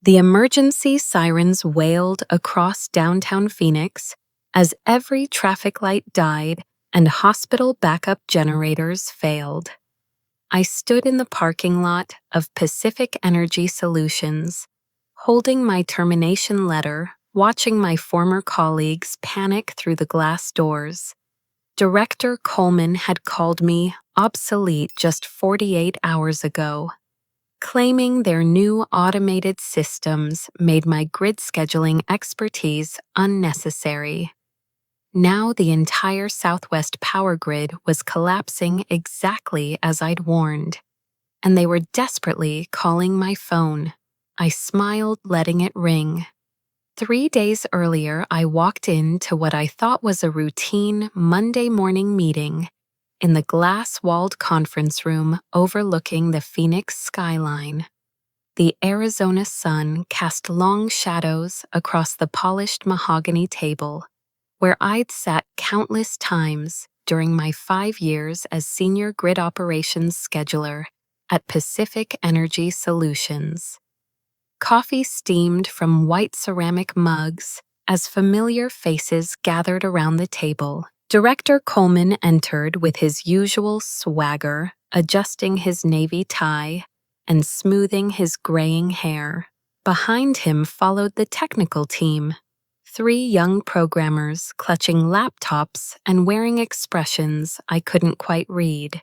The emergency sirens wailed across downtown Phoenix as every traffic light died and hospital backup generators failed. I stood in the parking lot of Pacific Energy Solutions, holding my termination letter, watching my former colleagues panic through the glass doors. Director Coleman had called me obsolete just 48 hours ago, claiming their new automated systems made my grid scheduling expertise unnecessary. Now the entire Southwest power grid was collapsing exactly as I'd warned, and they were desperately calling my phone. I smiled, letting it ring. 3 days earlier, I walked into what I thought was a routine Monday morning meeting in the glass-walled conference room overlooking the Phoenix skyline. The Arizona sun cast long shadows across the polished mahogany table, where I'd sat countless times during my 5 years as Senior Grid Operations Scheduler at Pacific Energy Solutions. Coffee steamed from white ceramic mugs as familiar faces gathered around the table. Director Coleman entered with his usual swagger, adjusting his navy tie and smoothing his graying hair. Behind him followed the technical team, 3 young programmers clutching laptops and wearing expressions I couldn't quite read.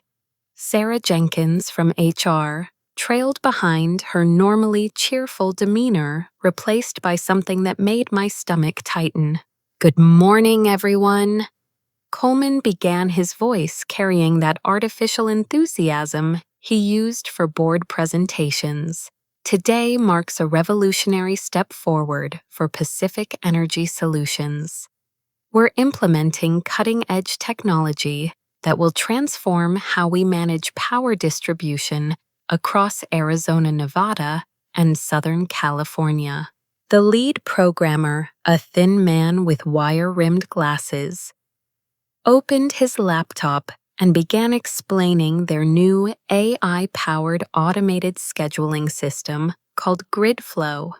Sarah Jenkins from HR trailed behind, her normally cheerful demeanor replaced by something that made my stomach tighten. "Good morning, everyone." Coleman began, his voice carrying that artificial enthusiasm he used for board presentations. "Today marks a revolutionary step forward for Pacific Energy Solutions. We're implementing cutting-edge technology that will transform how we manage power distribution across Arizona, Nevada, and Southern California." The lead programmer, a thin man with wire-rimmed glasses, opened his laptop and began explaining their new AI-powered automated scheduling system called GridFlow.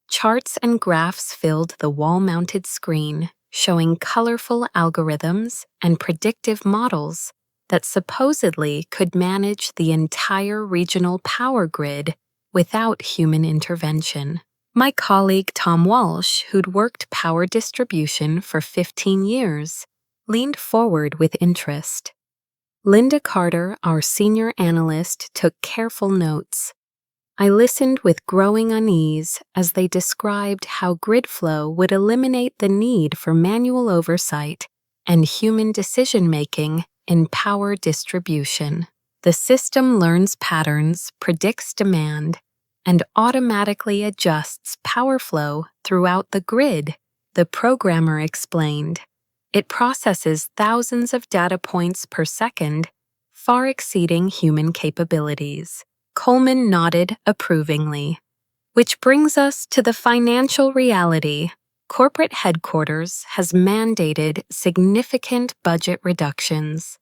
Charts and graphs filled the wall-mounted screen, showing colorful algorithms and predictive models that supposedly could manage the entire regional power grid without human intervention. My colleague Tom Walsh, who'd worked power distribution for 15 years, leaned forward with interest. Linda Carter, our senior analyst, took careful notes. I listened with growing unease as they described how GridFlow would eliminate the need for manual oversight and human decision-making in power distribution. The system learns patterns, predicts demand, and automatically adjusts power flow throughout the grid, the programmer explained. It processes thousands of data points per second, far exceeding human capabilities. Coleman nodded approvingly. Which brings us to the financial reality. Corporate headquarters has mandated significant budget reductions.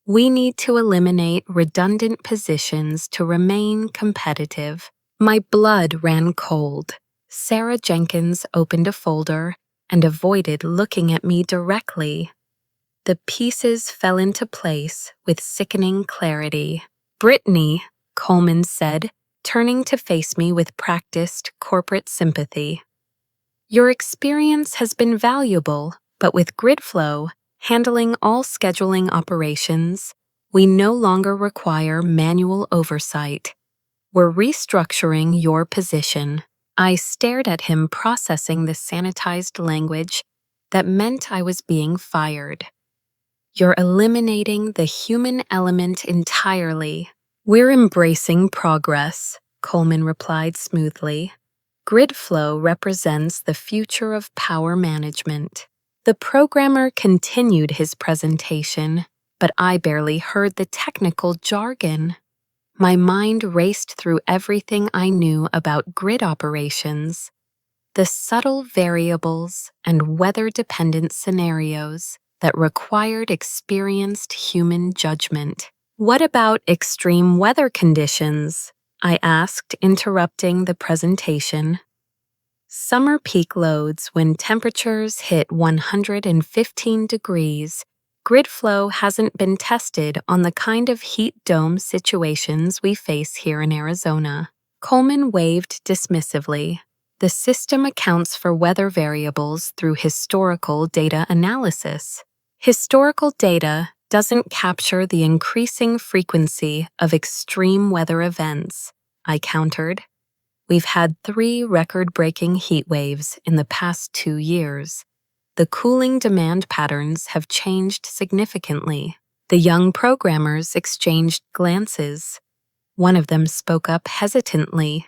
We need to eliminate redundant positions to remain competitive. My blood ran cold. Sarah Jenkins opened a folder and avoided looking at me directly. The pieces fell into place with sickening clarity. "Brittany," Coleman said, turning to face me with practiced corporate sympathy. "Your experience has been valuable, but with GridFlow, handling all scheduling operations, we no longer require manual oversight. We're restructuring your position." I stared at him, processing the sanitized language that meant I was being fired. "You're eliminating the human element entirely." "We're embracing progress," Coleman replied smoothly. "GridFlow represents the future of power management." The programmer continued his presentation, but I barely heard the technical jargon. My mind raced through everything I knew about grid operations, the subtle variables and weather-dependent scenarios that required experienced human judgment. "What about extreme weather conditions?" I asked, interrupting the presentation. Summer peak loads when temperatures hit 115 degrees. Grid flow hasn't been tested on the kind of heat dome situations we face here in Arizona. Coleman waved dismissively. The system accounts for weather variables through historical data analysis. Historical data doesn't capture the increasing frequency of extreme weather events, I countered. We've had 3 record-breaking heat waves in the past 2 years. The cooling demand patterns have changed significantly. The young programmers exchanged glances. One of them spoke up hesitantly.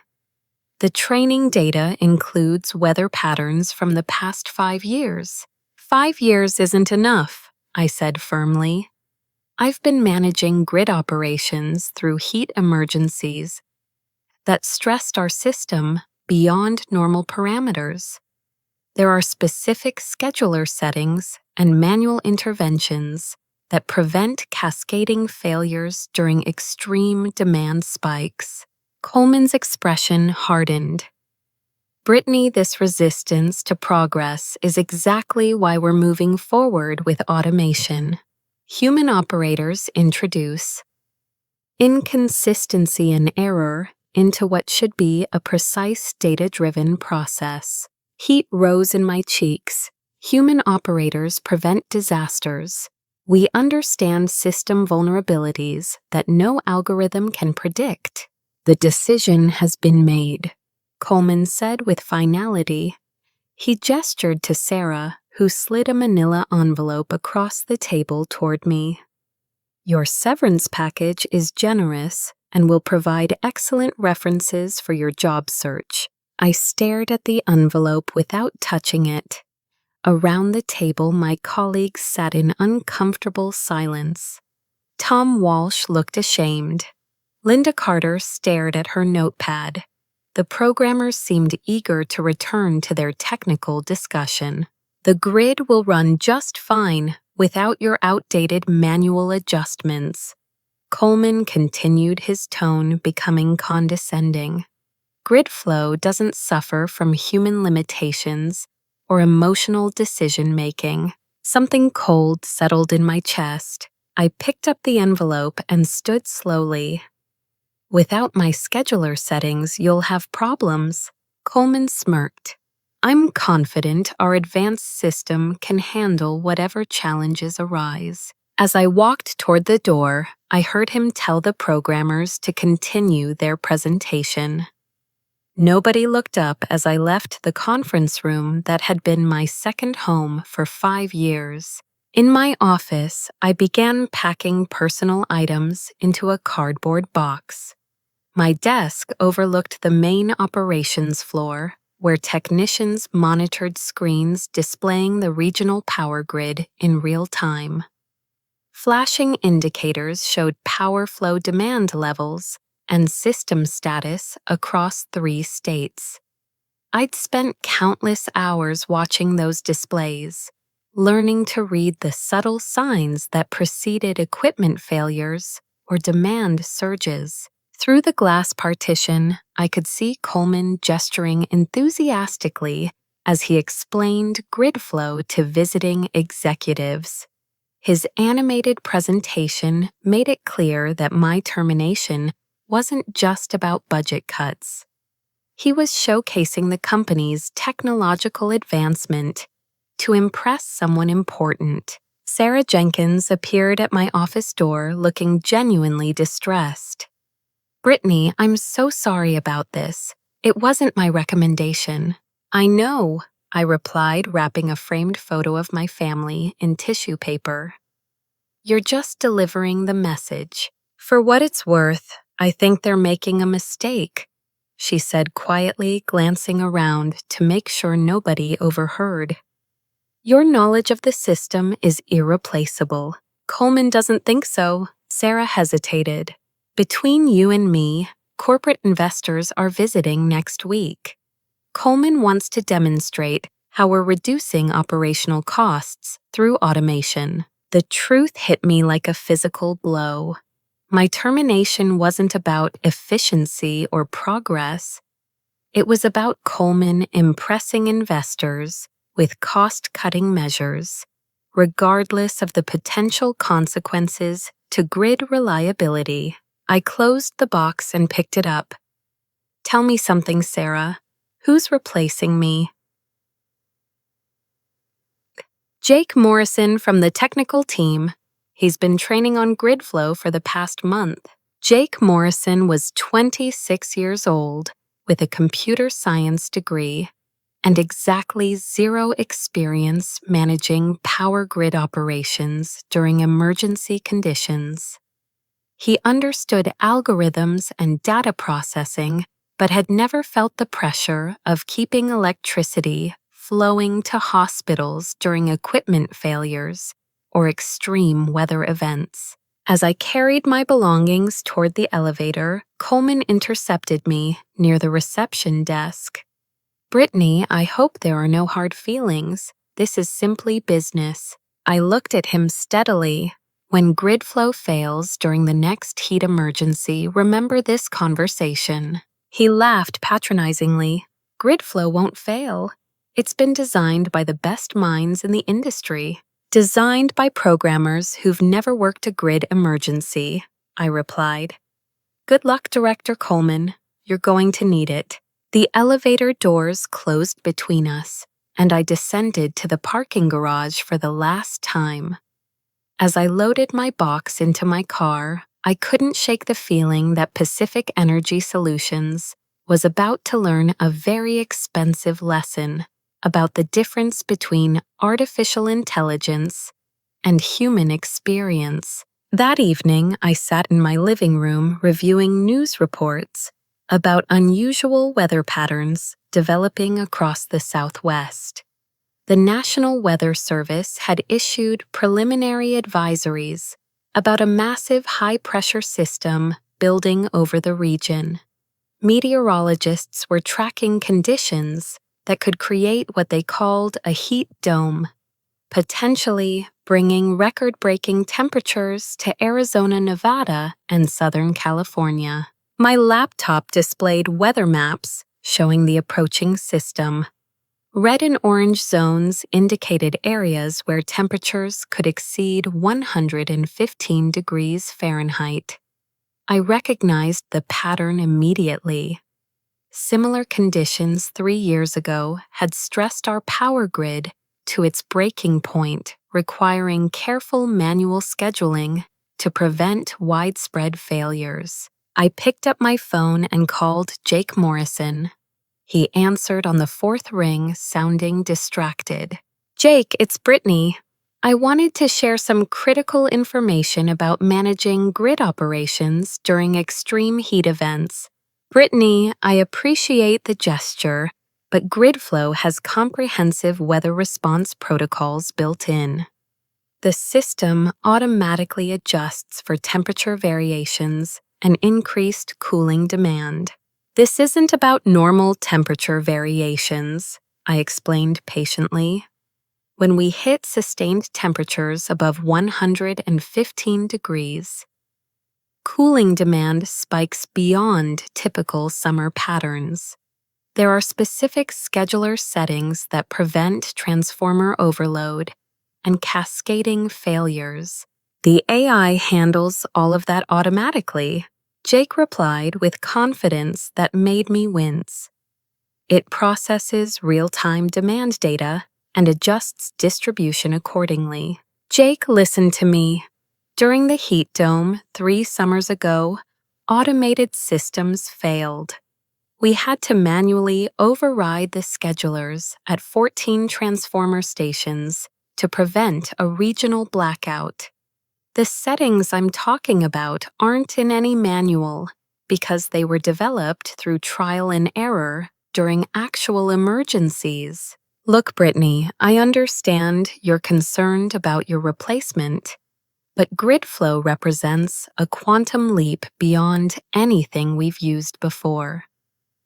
The training data includes weather patterns from the past 5 years. 5 years isn't enough, I said firmly. I've been managing grid operations through heat emergencies that stressed our system beyond normal parameters. There are specific scheduler settings and manual interventions that prevent cascading failures during extreme demand spikes. Coleman's expression hardened. Brittany, this resistance to progress is exactly why we're moving forward with automation. Human operators introduce inconsistency and error into what should be a precise data-driven process. Heat rose in my cheeks. Human operators prevent disasters. We understand system vulnerabilities that no algorithm can predict. The decision has been made, Coleman said with finality. He gestured to Sarah, who slid a manila envelope across the table toward me. Your severance package is generous and will provide excellent references for your job search. I stared at the envelope without touching it. Around the table, my colleagues sat in uncomfortable silence. Tom Walsh looked ashamed. Linda Carter stared at her notepad. The programmers seemed eager to return to their technical discussion. The grid will run just fine without your outdated manual adjustments. Coleman continued, his tone becoming condescending. Grid flow doesn't suffer from human limitations or emotional decision-making. Something cold settled in my chest. I picked up the envelope and stood slowly. Without my scheduler settings, you'll have problems. Coleman smirked. I'm confident our advanced system can handle whatever challenges arise. As I walked toward the door, I heard him tell the programmers to continue their presentation. Nobody looked up as I left the conference room that had been my second home for 5 years. In my office, I began packing personal items into a cardboard box. My desk overlooked the main operations floor, where technicians monitored screens displaying the regional power grid in real time. Flashing indicators showed power flow demand levels and system status across 3 states. I'd spent countless hours watching those displays, learning to read the subtle signs that preceded equipment failures or demand surges. Through the glass partition, I could see Coleman gesturing enthusiastically as he explained grid flow to visiting executives. His animated presentation made it clear that my termination wasn't just about budget cuts. He was showcasing the company's technological advancement to impress someone important. Sarah Jenkins appeared at my office door looking genuinely distressed. Brittany, I'm so sorry about this. It wasn't my recommendation. I know, I replied, wrapping a framed photo of my family in tissue paper. You're just delivering the message. For what it's worth, I think they're making a mistake, she said quietly, glancing around to make sure nobody overheard. Your knowledge of the system is irreplaceable. Coleman doesn't think so. Sarah hesitated. Between you and me, corporate investors are visiting next week. Coleman wants to demonstrate how we're reducing operational costs through automation. The truth hit me like a physical blow. My termination wasn't about efficiency or progress. It was about Coleman impressing investors with cost-cutting measures, regardless of the potential consequences to grid reliability. I closed the box and picked it up. Tell me something, Sarah. Who's replacing me? Jake Morrison from the technical team. He's been training on grid flow for the past month. Jake Morrison was 26 years old with a computer science degree and exactly zero experience managing power grid operations during emergency conditions. He understood algorithms and data processing, but had never felt the pressure of keeping electricity flowing to hospitals during equipment failures or extreme weather events. As I carried my belongings toward the elevator, Coleman intercepted me near the reception desk. Brittany, I hope there are no hard feelings. This is simply business. I looked at him steadily. When grid flow fails during the next heat emergency, remember this conversation. He laughed patronizingly. Grid flow won't fail. It's been designed by the best minds in the industry. Designed by programmers who've never worked a grid emergency, I replied. Good luck, Director Coleman. You're going to need it. The elevator doors closed between us, and I descended to the parking garage for the last time. As I loaded my box into my car, I couldn't shake the feeling that Pacific Energy Solutions was about to learn a very expensive lesson about the difference between artificial intelligence and human experience. That evening, I sat in my living room reviewing news reports about unusual weather patterns developing across the Southwest. The National Weather Service had issued preliminary advisories about a massive high-pressure system building over the region. Meteorologists were tracking conditions that could create what they called a heat dome, potentially bringing record-breaking temperatures to Arizona, Nevada, and Southern California. My laptop displayed weather maps showing the approaching system. Red and orange zones indicated areas where temperatures could exceed 115 degrees Fahrenheit. I recognized the pattern immediately. Similar conditions 3 years ago had stressed our power grid to its breaking point, requiring careful manual scheduling to prevent widespread failures. I picked up my phone and called Jake Morrison. He answered on the fourth ring, sounding distracted. Jake, it's Brittany. I wanted to share some critical information about managing grid operations during extreme heat events. Brittany, I appreciate the gesture, but GridFlow has comprehensive weather response protocols built in. The system automatically adjusts for temperature variations and increased cooling demand. This isn't about normal temperature variations, I explained patiently. When we hit sustained temperatures above 115 degrees, cooling demand spikes beyond typical summer patterns. There are specific scheduler settings that prevent transformer overload and cascading failures. The AI handles all of that automatically, Jake replied with confidence that made me wince. It processes real-time demand data and adjusts distribution accordingly. Jake, listen to me. During the heat dome 3 summers ago, automated systems failed. We had to manually override the schedulers at 14 transformer stations to prevent a regional blackout. The settings I'm talking about aren't in any manual because they were developed through trial and error during actual emergencies. Look, Brittany, I understand you're concerned about your replacement, but GridFlow represents a quantum leap beyond anything we've used before.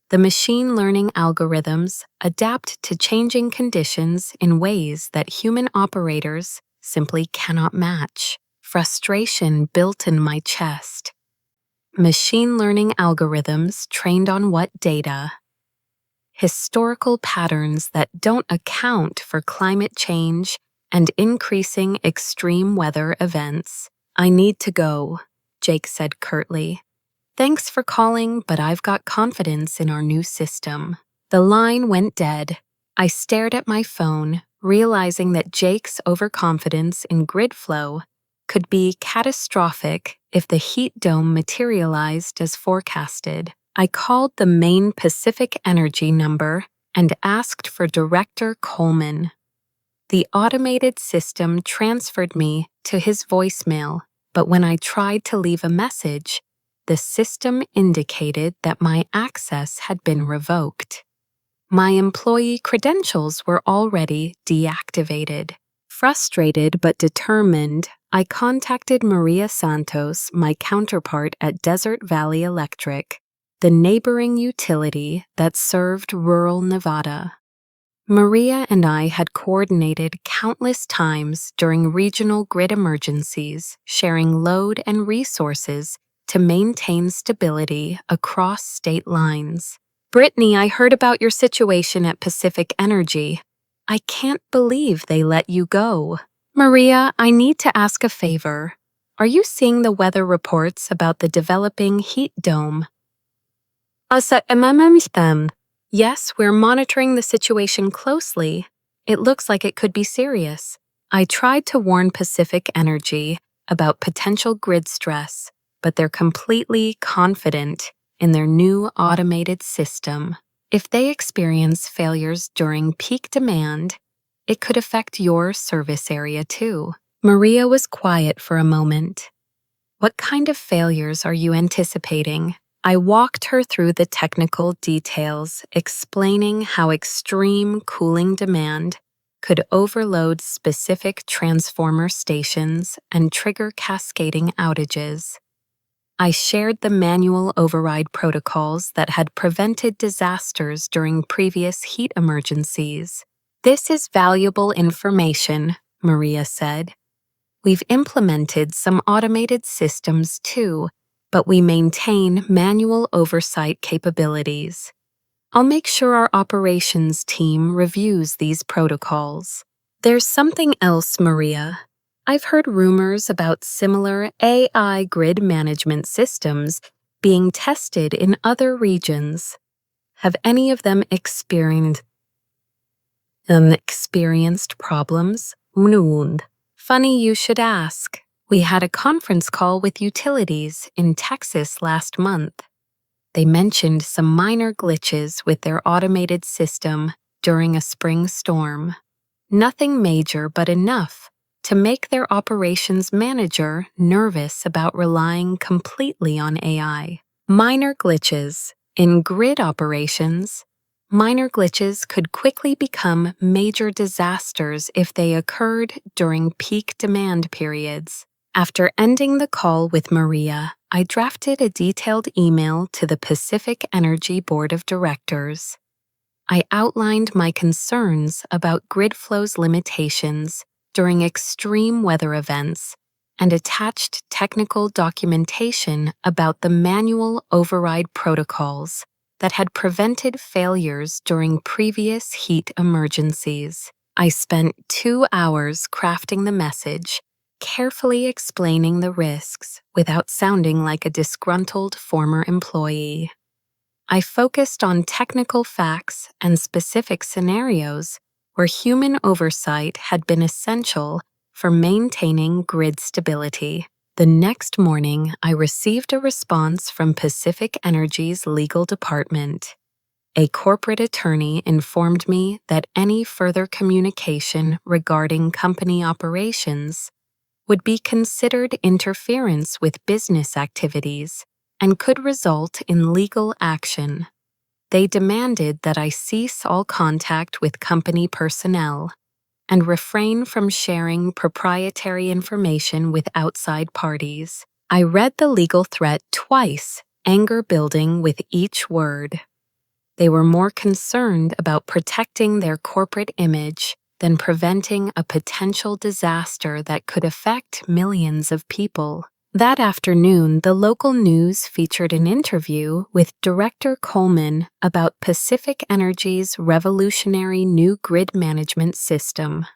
The machine learning algorithms adapt to changing conditions in ways that human operators simply cannot match. Frustration built in my chest. Machine learning algorithms trained on what data? Historical patterns that don't account for climate change and increasing extreme weather events. I need to go, Jake said curtly. Thanks for calling, but I've got confidence in our new system. The line went dead. I stared at my phone, realizing that Jake's overconfidence in grid flow could be catastrophic if the heat dome materialized as forecasted. I called the main Pacific Energy number and asked for Director Coleman. The automated system transferred me to his voicemail, but when I tried to leave a message, the system indicated that my access had been revoked. My employee credentials were already deactivated. Frustrated but determined, I contacted Maria Santos, my counterpart at Desert Valley Electric, the neighboring utility that served rural Nevada. Maria and I had coordinated countless times during regional grid emergencies, sharing load and resources to maintain stability across state lines. Brittany, I heard about your situation at Pacific Energy. I can't believe they let you go. Maria, I need to ask a favor. Are you seeing the weather reports about the developing heat dome? Yes, we're monitoring the situation closely. It looks like it could be serious. I tried to warn Pacific Energy about potential grid stress, but they're completely confident in their new automated system. If they experience failures during peak demand, it could affect your service area too. Maria was quiet for a moment. What kind of failures are you anticipating? I walked her through the technical details, explaining how extreme cooling demand could overload specific transformer stations and trigger cascading outages. I shared the manual override protocols that had prevented disasters during previous heat emergencies. This is valuable information, Maria said. We've implemented some automated systems too, but we maintain manual oversight capabilities. I'll make sure our operations team reviews these protocols. There's something else, Maria. I've heard rumors about similar AI grid management systems being tested in other regions. Have any of them experienced problems? Funny you should ask. We had a conference call with utilities in Texas last month. They mentioned some minor glitches with their automated system during a spring storm. Nothing major, but enough to make their operations manager nervous about relying completely on AI. Minor glitches in grid operations. Minor glitches could quickly become major disasters if they occurred during peak demand periods. After ending the call with Maria, I drafted a detailed email to the Pacific Energy Board of Directors. I outlined my concerns about grid flow's limitations during extreme weather events and attached technical documentation about the manual override protocols that had prevented failures during previous heat emergencies. I spent 2 hours crafting the message, carefully explaining the risks without sounding like a disgruntled former employee. I focused on technical facts and specific scenarios where human oversight had been essential for maintaining grid stability. The next morning, I received a response from Pacific Energy's legal department. A corporate attorney informed me that any further communication regarding company operations would be considered interference with business activities and could result in legal action. They demanded that I cease all contact with company personnel and refrain from sharing proprietary information with outside parties. I read the legal threat twice, anger building with each word. They were more concerned about protecting their corporate image than preventing a potential disaster that could affect millions of people. That afternoon, the local news featured an interview with Director Coleman about Pacific Energy's revolutionary new grid management system.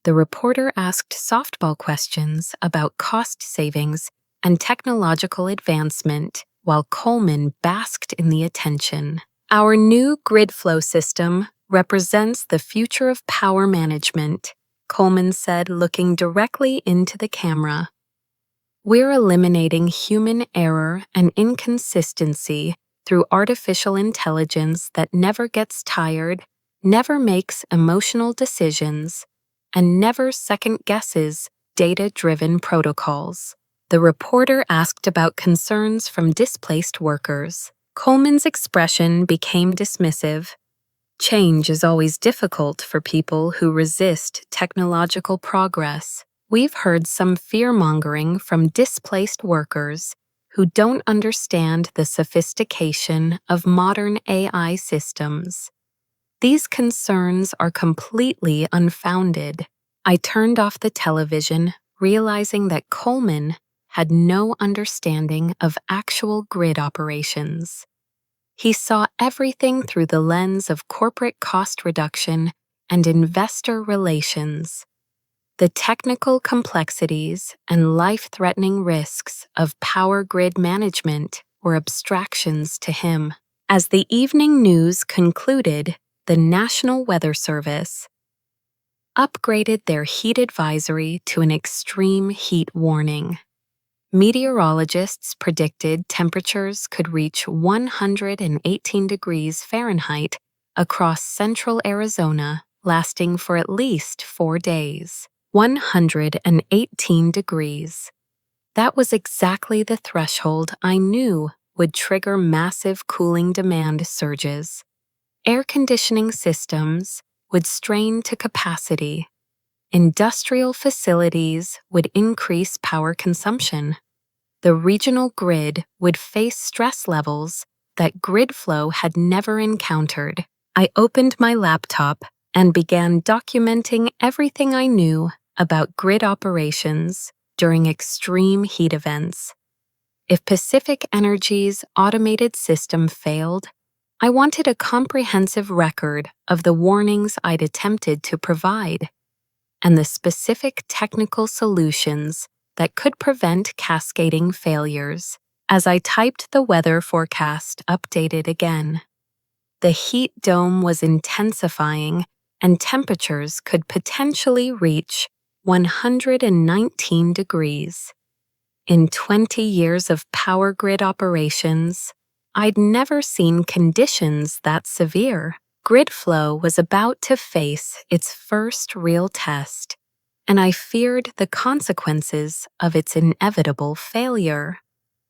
The reporter asked softball questions about cost savings and technological advancement, while Coleman basked in the attention. Our new grid flow system represents the future of power management, Coleman said, looking directly into the camera. We're eliminating human error and inconsistency through artificial intelligence that never gets tired, never makes emotional decisions, and never second-guesses data-driven protocols. The reporter asked about concerns from displaced workers. Coleman's expression became dismissive. Change is always difficult for people who resist technological progress. We've heard some fear-mongering from displaced workers who don't understand the sophistication of modern AI systems. These concerns are completely unfounded. I turned off the television, realizing that Coleman had no understanding of actual grid operations. He saw everything through the lens of corporate cost reduction and investor relations. The technical complexities and life-threatening risks of power grid management were abstractions to him. As the evening news concluded, the National Weather Service upgraded their heat advisory to an extreme heat warning. Meteorologists predicted temperatures could reach 118 degrees Fahrenheit across central Arizona, lasting for at least 4 days. 118 degrees. That was exactly the threshold I knew would trigger massive cooling demand surges. Air conditioning systems would strain to capacity. Industrial facilities would increase power consumption. The regional grid would face stress levels that grid flow had never encountered. I opened my laptop and began documenting everything I knew about grid operations during extreme heat events. If Pacific Energy's automated system failed, I wanted a comprehensive record of the warnings I'd attempted to provide and the specific technical solutions that could prevent cascading failures. As I typed the weather forecast updated again, the heat dome was intensifying and temperatures could potentially reach 119 degrees. In 20 years of power grid operations, I'd never seen conditions that severe. Grid flow was about to face its first real test, and I feared the consequences of its inevitable failure.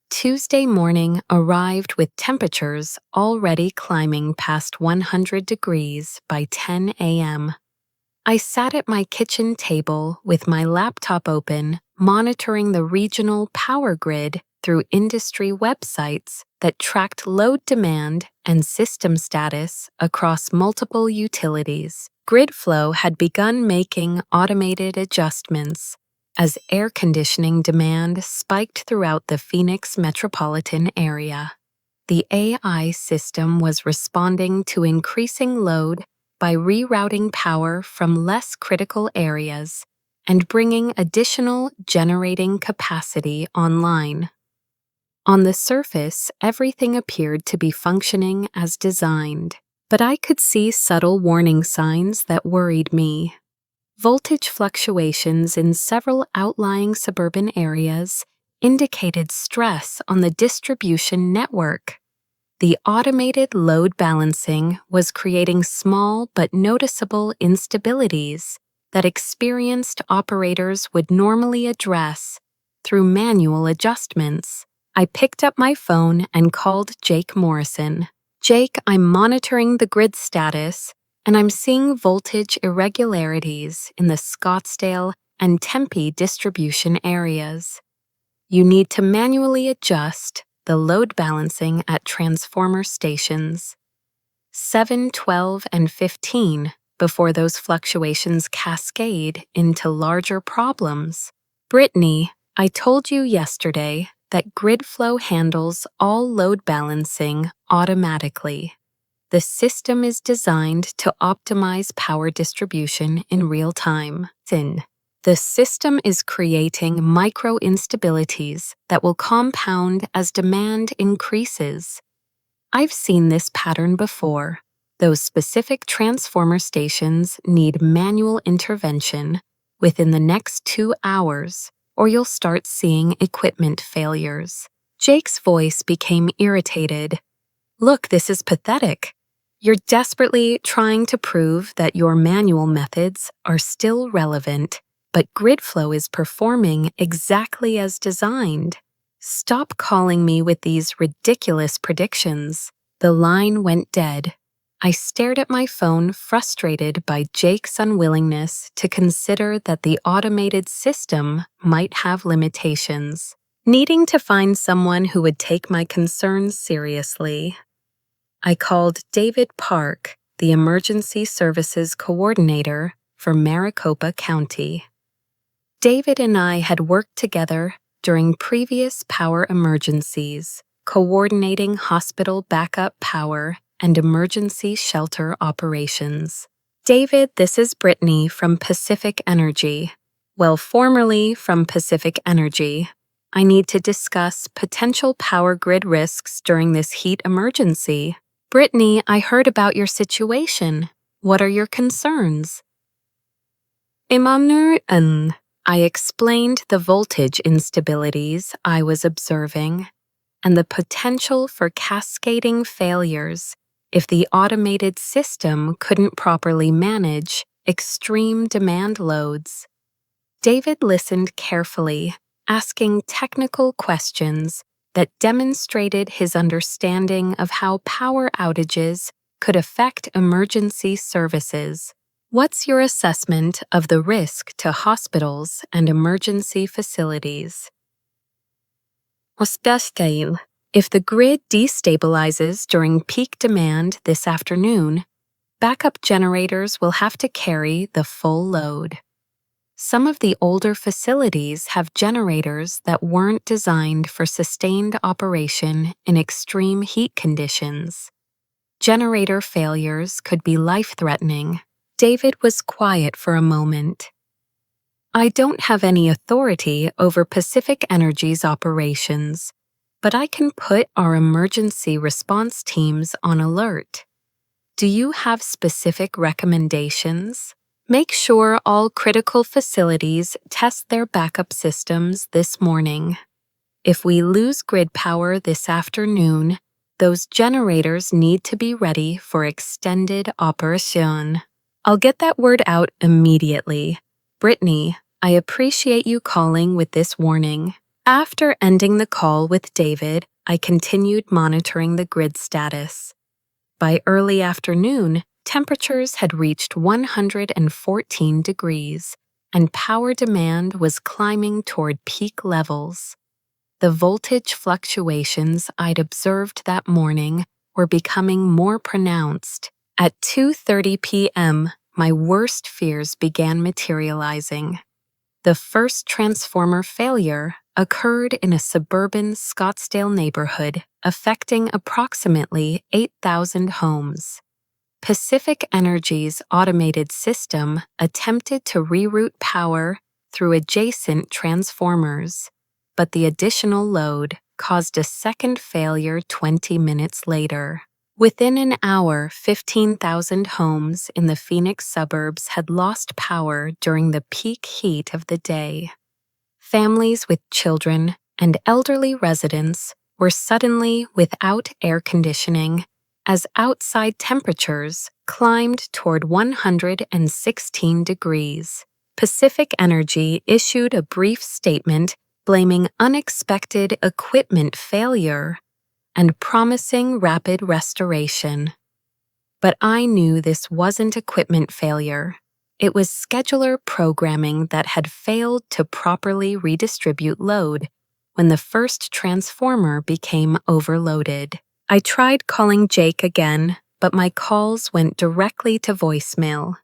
Tuesday morning arrived with temperatures already climbing past 100 degrees by 10 a.m. I sat at my kitchen table with my laptop open, monitoring the regional power grid through industry websites that tracked load demand and system status across multiple utilities. Grid flow had begun making automated adjustments as air conditioning demand spiked throughout the Phoenix metropolitan area. The AI system was responding to increasing load by rerouting power from less critical areas and bringing additional generating capacity online. On the surface, everything appeared to be functioning as designed, but I could see subtle warning signs that worried me. Voltage fluctuations in several outlying suburban areas indicated stress on the distribution network. The automated load balancing was creating small but noticeable instabilities that experienced operators would normally address through manual adjustments. I picked up my phone and called Jake Morrison. Jake, I'm monitoring the grid status, and I'm seeing voltage irregularities in the Scottsdale and Tempe distribution areas. You need to manually adjust the load balancing at transformer stations 7, 12, and 15 before those fluctuations cascade into larger problems. Brittany, I told you yesterday that grid flow handles all load balancing automatically. The system is designed to optimize power distribution in real time. The system is creating micro instabilities that will compound as demand increases. I've seen this pattern before. Those specific transformer stations need manual intervention within the next 2 hours, or you'll start seeing equipment failures. Jake's voice became irritated. Look, this is pathetic. You're desperately trying to prove that your manual methods are still relevant, but grid flow is performing exactly as designed. Stop calling me with these ridiculous predictions. The line went dead. I stared at my phone, frustrated by Jake's unwillingness to consider that the automated system might have limitations. Needing to find someone who would take my concerns seriously, I called David Park, the Emergency Services Coordinator for Maricopa County. David and I had worked together during previous power emergencies, coordinating hospital backup power and emergency shelter operations. David, this is Brittany from Pacific Energy. Well, formerly from Pacific Energy. I need to discuss potential power grid risks during this heat emergency. Brittany, I heard about your situation. What are your concerns? I explained the voltage instabilities I was observing and the potential for cascading failures if the automated system couldn't properly manage extreme demand loads. David listened carefully, asking technical questions that demonstrated his understanding of how power outages could affect emergency services. What's your assessment of the risk to hospitals and emergency facilities? If the grid destabilizes during peak demand this afternoon, backup generators will have to carry the full load. Some of the older facilities have generators that weren't designed for sustained operation in extreme heat conditions. Generator failures could be life-threatening. David was quiet for a moment. I don't have any authority over Pacific Energy's operations, but I can put our emergency response teams on alert. Do you have specific recommendations? Make sure all critical facilities test their backup systems this morning. If we lose grid power this afternoon, those generators need to be ready for extended operation. I'll get that word out immediately. Brittany, I appreciate you calling with this warning. After ending the call with David, I continued monitoring the grid status. By early afternoon, temperatures had reached 114 degrees, and power demand was climbing toward peak levels. The voltage fluctuations I'd observed that morning were becoming more pronounced. At 2:30 p.m., my worst fears began materializing. The first transformer failure occurred in a suburban Scottsdale neighborhood, affecting approximately 8,000 homes. Pacific Energy's automated system attempted to reroute power through adjacent transformers, but the additional load caused a second failure 20 minutes later. Within an hour, 15,000 homes in the Phoenix suburbs had lost power during the peak heat of the day. Families with children and elderly residents were suddenly without air conditioning as outside temperatures climbed toward 116 degrees. Pacific Energy issued a brief statement blaming unexpected equipment failure and promising rapid restoration. But I knew this wasn't equipment failure. It was scheduler programming that had failed to properly redistribute load when the first transformer became overloaded. I tried calling Jake again, but my calls went directly to voicemail.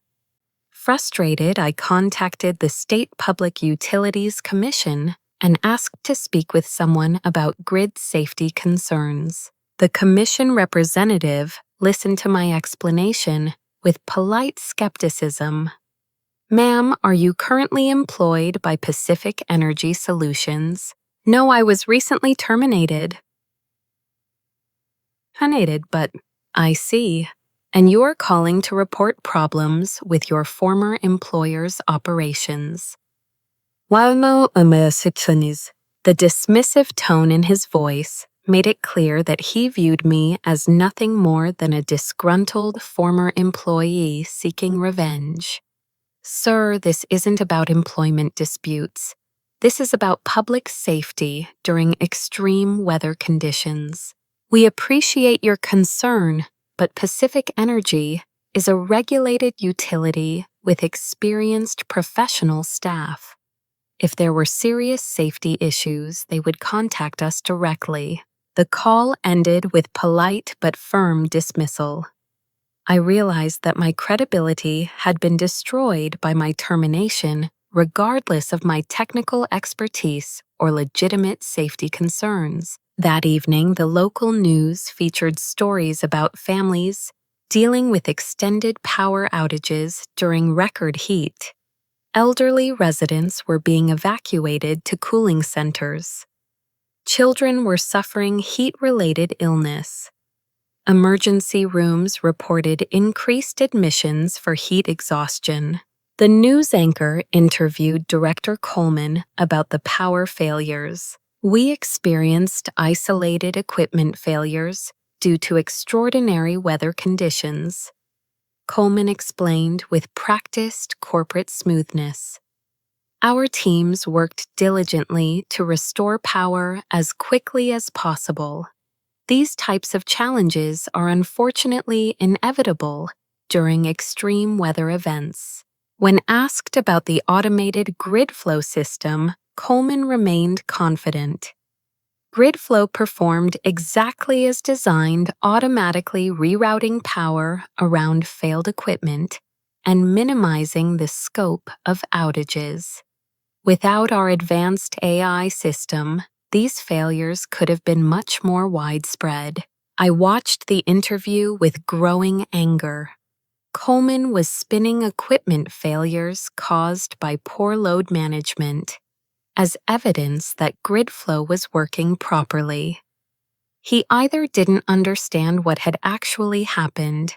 Frustrated, I contacted the State Public Utilities Commission and asked to speak with someone about grid safety concerns. The commission representative listened to my explanation with polite skepticism. "Ma'am, are you currently employed by Pacific Energy Solutions?" "No, I was recently terminated." But I see. And you're calling to report problems with your former employer's operations. The dismissive tone in his voice made it clear that he viewed me as nothing more than a disgruntled former employee seeking revenge. "Sir, this isn't about employment disputes. This is about public safety during extreme weather conditions. We appreciate your concern, but Pacific Energy is a regulated utility with experienced professional staff. If there were serious safety issues, they would contact us directly." The call ended with polite but firm dismissal. I realized that my credibility had been destroyed by my termination, regardless of my technical expertise or legitimate safety concerns. That evening, the local news featured stories about families dealing with extended power outages during record heat. Elderly residents were being evacuated to cooling centers. Children were suffering heat-related illness. Emergency rooms reported increased admissions for heat exhaustion. The news anchor interviewed Director Coleman about the power failures. "We experienced isolated equipment failures due to extraordinary weather conditions," Coleman explained with practiced corporate smoothness. "Our teams worked diligently to restore power as quickly as possible. These types of challenges are unfortunately inevitable during extreme weather events." When asked about the automated grid flow system, Coleman remained confident. Grid flow performed exactly as designed, automatically rerouting power around failed equipment and minimizing the scope of outages. Without our advanced AI system, these failures could have been much more widespread. I watched the interview with growing anger. Coleman was spinning equipment failures caused by poor load management as evidence that grid flow was working properly. He either didn't understand what had actually happened,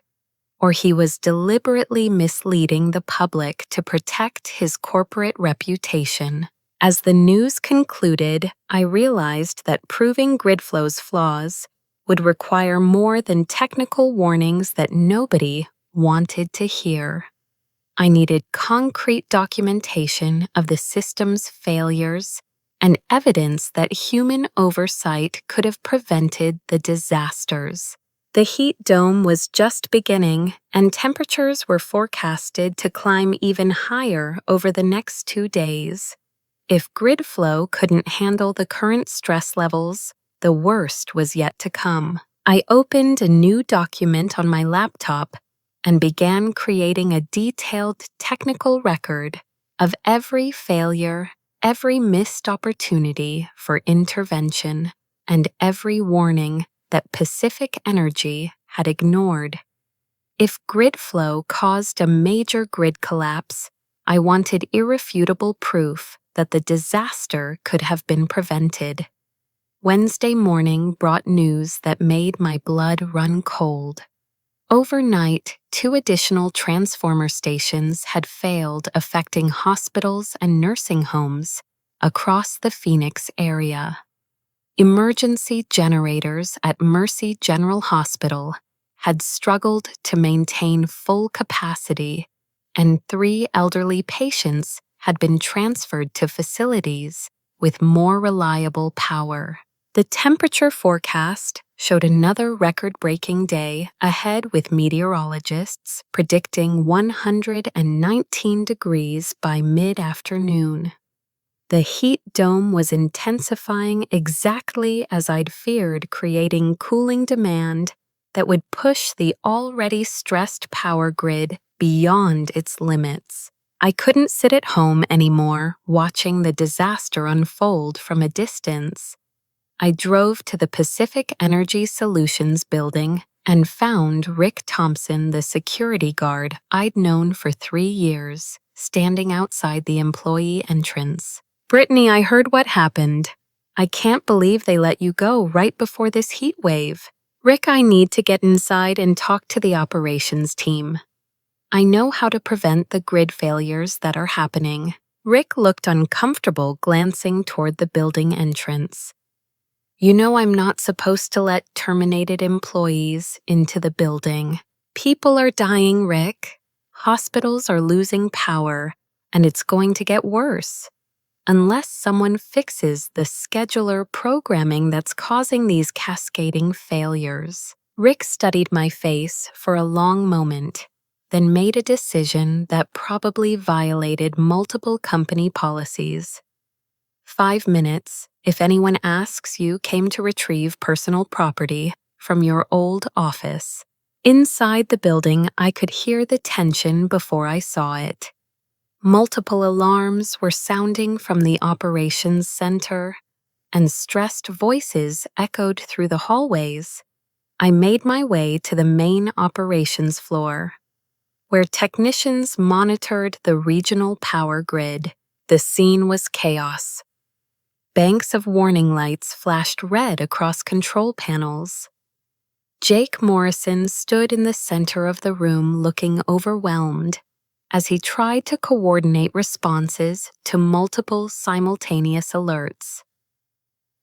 or he was deliberately misleading the public to protect his corporate reputation. As the news concluded, I realized that proving grid flow's flaws would require more than technical warnings that nobody wanted to hear. I needed concrete documentation of the system's failures and evidence that human oversight could have prevented the disasters. The heat dome was just beginning, and temperatures were forecasted to climb even higher over the next 2 days. If grid flow couldn't handle the current stress levels, the worst was yet to come. I opened a new document on my laptop and began creating a detailed technical record of every failure, every missed opportunity for intervention, and every warning that Pacific Energy had ignored. If grid flow caused a major grid collapse, I wanted irrefutable proof that the disaster could have been prevented. Wednesday morning brought news that made my blood run cold. Overnight, 2 additional transformer stations had failed, affecting hospitals and nursing homes across the Phoenix area. Emergency generators at Mercy General Hospital had struggled to maintain full capacity, and 3 elderly patients had been transferred to facilities with more reliable power. The temperature forecast showed another record-breaking day ahead, with meteorologists predicting 119 degrees by mid-afternoon. The heat dome was intensifying exactly as I'd feared, creating cooling demand that would push the already stressed power grid beyond its limits. I couldn't sit at home anymore, watching the disaster unfold from a distance. I drove to the Pacific Energy Solutions building and found Rick Thompson, the security guard I'd known for 3 years, standing outside the employee entrance. "Brittany, I heard what happened. I can't believe they let you go right before this heat wave. Rick, I need to get inside and talk to the operations team. I know how to prevent the grid failures that are happening." Rick looked uncomfortable, glancing toward the building entrance. "You know I'm not supposed to let terminated employees into the building. People are dying, Rick. Hospitals are losing power, and it's going to get worse. Unless someone fixes the scheduler programming that's causing these cascading failures." Rick studied my face for a long moment, then made a decision that probably violated multiple company policies. 5 minutes, if anyone asks you came to retrieve personal property from your old office. Inside the building, I could hear the tension before I saw it. Multiple alarms were sounding from the operations center, and stressed voices echoed through the hallways. I made my way to the main operations floor, where technicians monitored the regional power grid. The scene was chaos. Banks of warning lights flashed red across control panels. Jake Morrison stood in the center of the room looking overwhelmed as he tried to coordinate responses to multiple simultaneous alerts.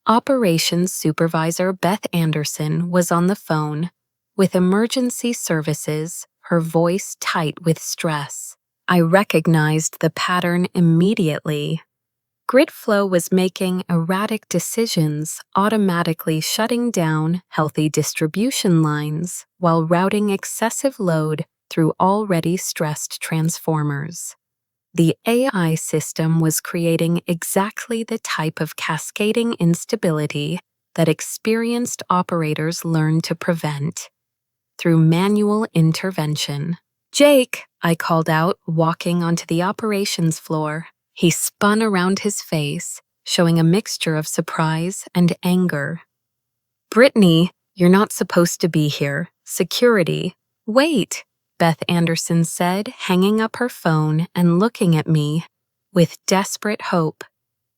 Operations Supervisor Beth Anderson was on the phone with emergency services, her voice tight with stress. I recognized the pattern immediately. Gridflow was making erratic decisions, automatically shutting down healthy distribution lines while routing excessive load through already stressed transformers. The AI system was creating exactly the type of cascading instability that experienced operators learned to prevent through manual intervention. "Jake," I called out, walking onto the operations floor. He spun around his face, showing a mixture of surprise and anger. "Brittany, you're not supposed to be here. Security." "Wait," Beth Anderson said, hanging up her phone and looking at me with desperate hope.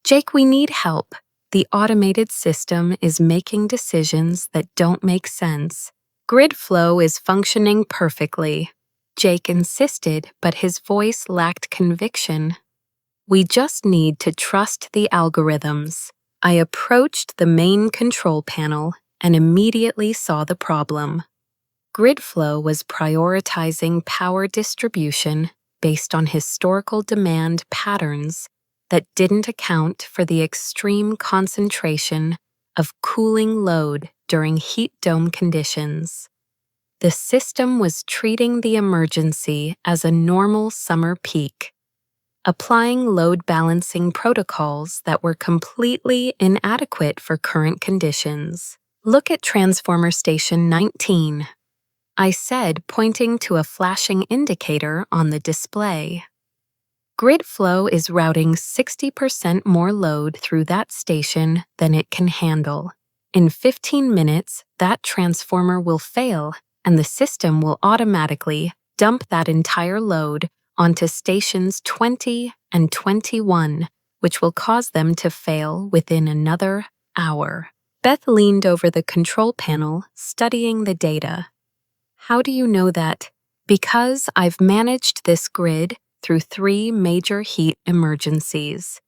"Jake, we need help. The automated system is making decisions that don't make sense. Grid flow is functioning perfectly," Jake insisted, but his voice lacked conviction. "We just need to trust the algorithms." I approached the main control panel and immediately saw the problem. Gridflow was prioritizing power distribution based on historical demand patterns that didn't account for the extreme concentration of cooling load during heat dome conditions. The system was treating the emergency as a normal summer peak, applying load balancing protocols that were completely inadequate for current conditions. "Look at Transformer Station 19. I said, pointing to a flashing indicator on the display. Gridflow is routing 60% more load through that station than it can handle. In 15 minutes, that transformer will fail, and the system will automatically dump that entire load onto stations 20 and 21, which will cause them to fail within another hour." Beth leaned over the control panel, studying the data. "How do you know that?" "Because I've managed this grid through 3 major heat emergencies.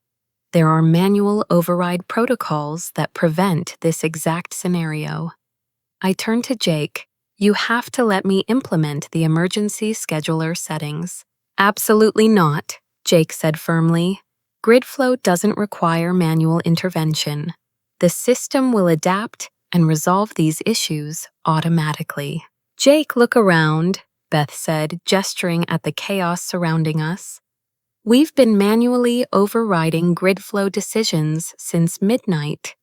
There are manual override protocols that prevent this exact scenario." I turned to Jake. "You have to let me implement the emergency scheduler settings." "Absolutely not," Jake said firmly. "Gridflow doesn't require manual intervention. The system will adapt and resolve these issues automatically." "Jake, look around," Beth said, gesturing at the chaos surrounding us. "We've been manually overriding gridflow decisions since midnight.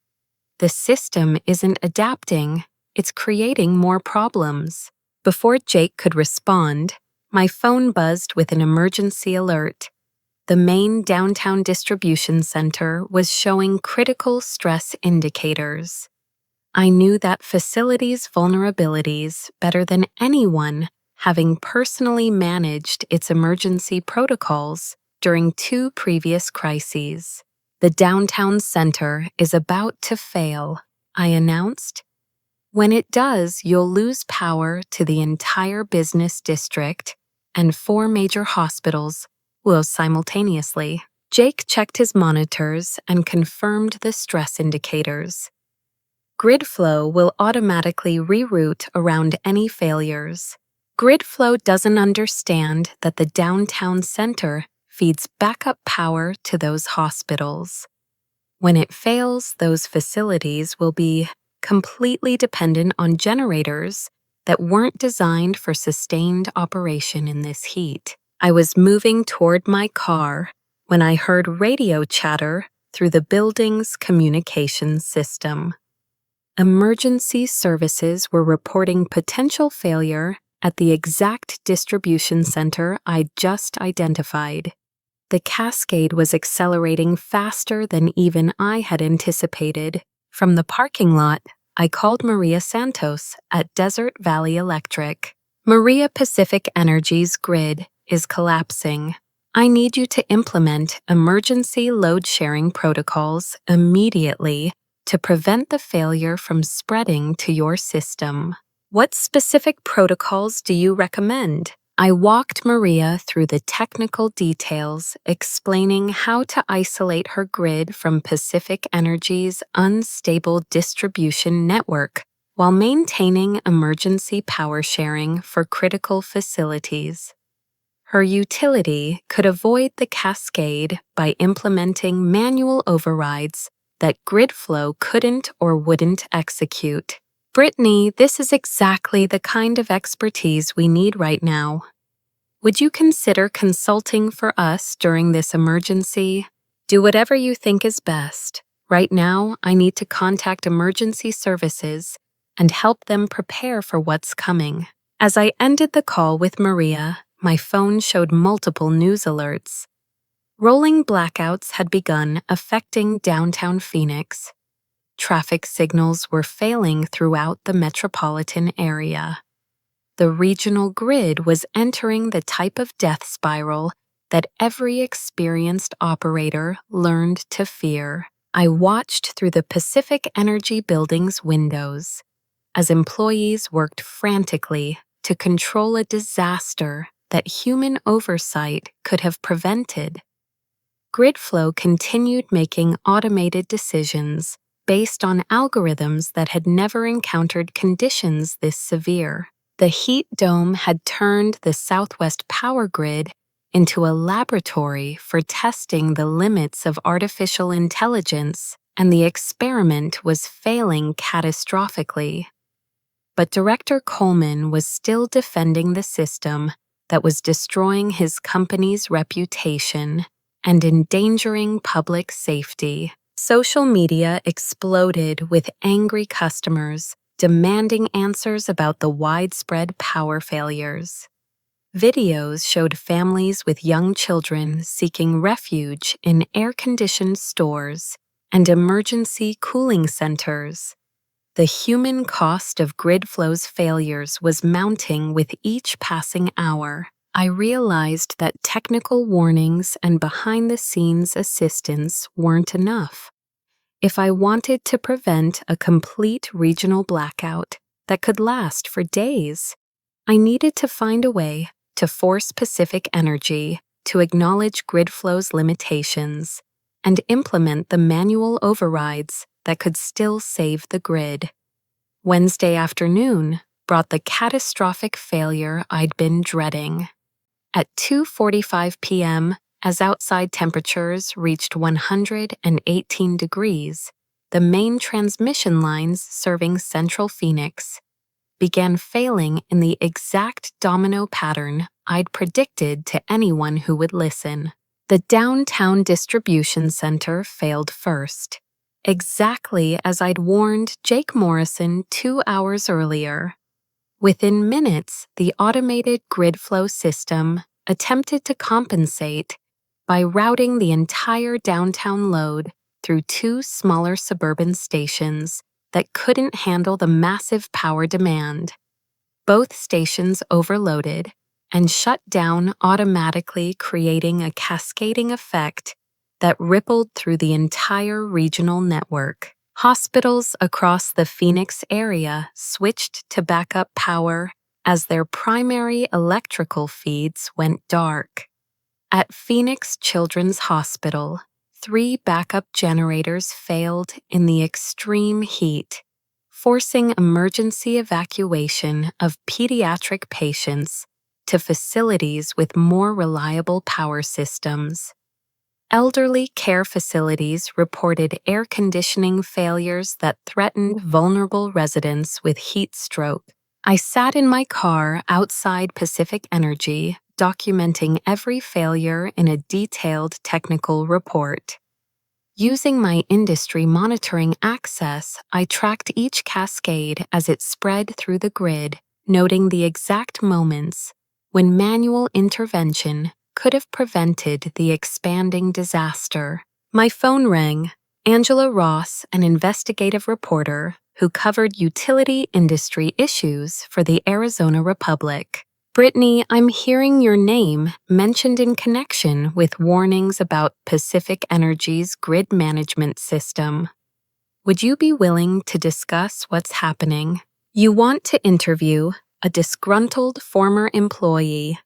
The system isn't adapting, it's creating more problems." Before Jake could respond, My phone buzzed with an emergency alert. The main downtown distribution center was showing critical stress indicators. I knew that facility's vulnerabilities better than anyone, having personally managed its emergency protocols during 2 previous crises. The downtown center is about to fail, I announced. When it does, you'll lose power to the entire business district, and 4 major hospitals will simultaneously. Jake checked his monitors and confirmed the stress indicators. Grid flow will automatically reroute around any failures. Grid flow doesn't understand that the downtown center feeds backup power to those hospitals. When it fails, those facilities will be completely dependent on generators that weren't designed for sustained operation in this heat. I was moving toward my car when I heard radio chatter through the building's communications system. Emergency services were reporting potential failure at the exact distribution center I'd just identified. The cascade was accelerating faster than even I had anticipated. From the parking lot, I called Maria Santos at Desert Valley Electric. Maria, Pacific Energy's grid is collapsing. I need you to implement emergency load-sharing protocols immediately to prevent the failure from spreading to your system. What specific protocols do you recommend? I walked Maria through the technical details, explaining how to isolate her grid from Pacific Energy's unstable distribution network while maintaining emergency power sharing for critical facilities. Her utility could avoid the cascade by implementing manual overrides that grid flow couldn't or wouldn't execute. Brittany, this is exactly the kind of expertise we need right now. Would you consider consulting for us during this emergency? Do whatever you think is best. Right now, I need to contact emergency services and help them prepare for what's coming. As I ended the call with Maria, my phone showed multiple news alerts. Rolling blackouts had begun affecting downtown Phoenix. Traffic signals were failing throughout the metropolitan area. The regional grid was entering the type of death spiral that every experienced operator learned to fear. I watched through the Pacific Energy building's windows as employees worked frantically to control a disaster that human oversight could have prevented. Grid flow continued making automated decisions based on algorithms that had never encountered conditions this severe. The heat dome had turned the Southwest power grid into a laboratory for testing the limits of artificial intelligence, and the experiment was failing catastrophically. But Director Coleman was still defending the system that was destroying his company's reputation and endangering public safety. Social media exploded with angry customers demanding answers about the widespread power failures. Videos showed families with young children seeking refuge in air-conditioned stores and emergency cooling centers. The human cost of grid flow's failures was mounting with each passing hour. I realized that technical warnings and behind-the-scenes assistance weren't enough. If I wanted to prevent a complete regional blackout that could last for days, I needed to find a way to force Pacific Energy to acknowledge grid flow's limitations and implement the manual overrides that could still save the grid. Wednesday afternoon brought the catastrophic failure I'd been dreading. At 2:45 p.m., as outside temperatures reached 118 degrees, the main transmission lines serving central Phoenix began failing in the exact domino pattern I'd predicted to anyone who would listen. The downtown distribution center failed first, exactly as I'd warned Jake Morrison 2 hours earlier. Within minutes, the automated grid flow system attempted to compensate by routing the entire downtown load through two smaller suburban stations that couldn't handle the massive power demand. Both stations overloaded and shut down automatically, creating a cascading effect that rippled through the entire regional network. Hospitals across the Phoenix area switched to backup power as their primary electrical feeds went dark. At Phoenix Children's Hospital, 3 backup generators failed in the extreme heat, forcing emergency evacuation of pediatric patients to facilities with more reliable power systems. Elderly care facilities reported air conditioning failures that threatened vulnerable residents with heat stroke. I sat in my car outside Pacific Energy, documenting every failure in a detailed technical report. Using my industry monitoring access, I tracked each cascade as it spread through the grid, noting the exact moments when manual intervention could have prevented the expanding disaster. My phone rang. Angela Ross, an investigative reporter who covered utility industry issues for the Arizona Republic. Brittany, I'm hearing your name mentioned in connection with warnings about Pacific Energy's grid management system. Would you be willing to discuss what's happening? You want to interview a disgruntled former employee.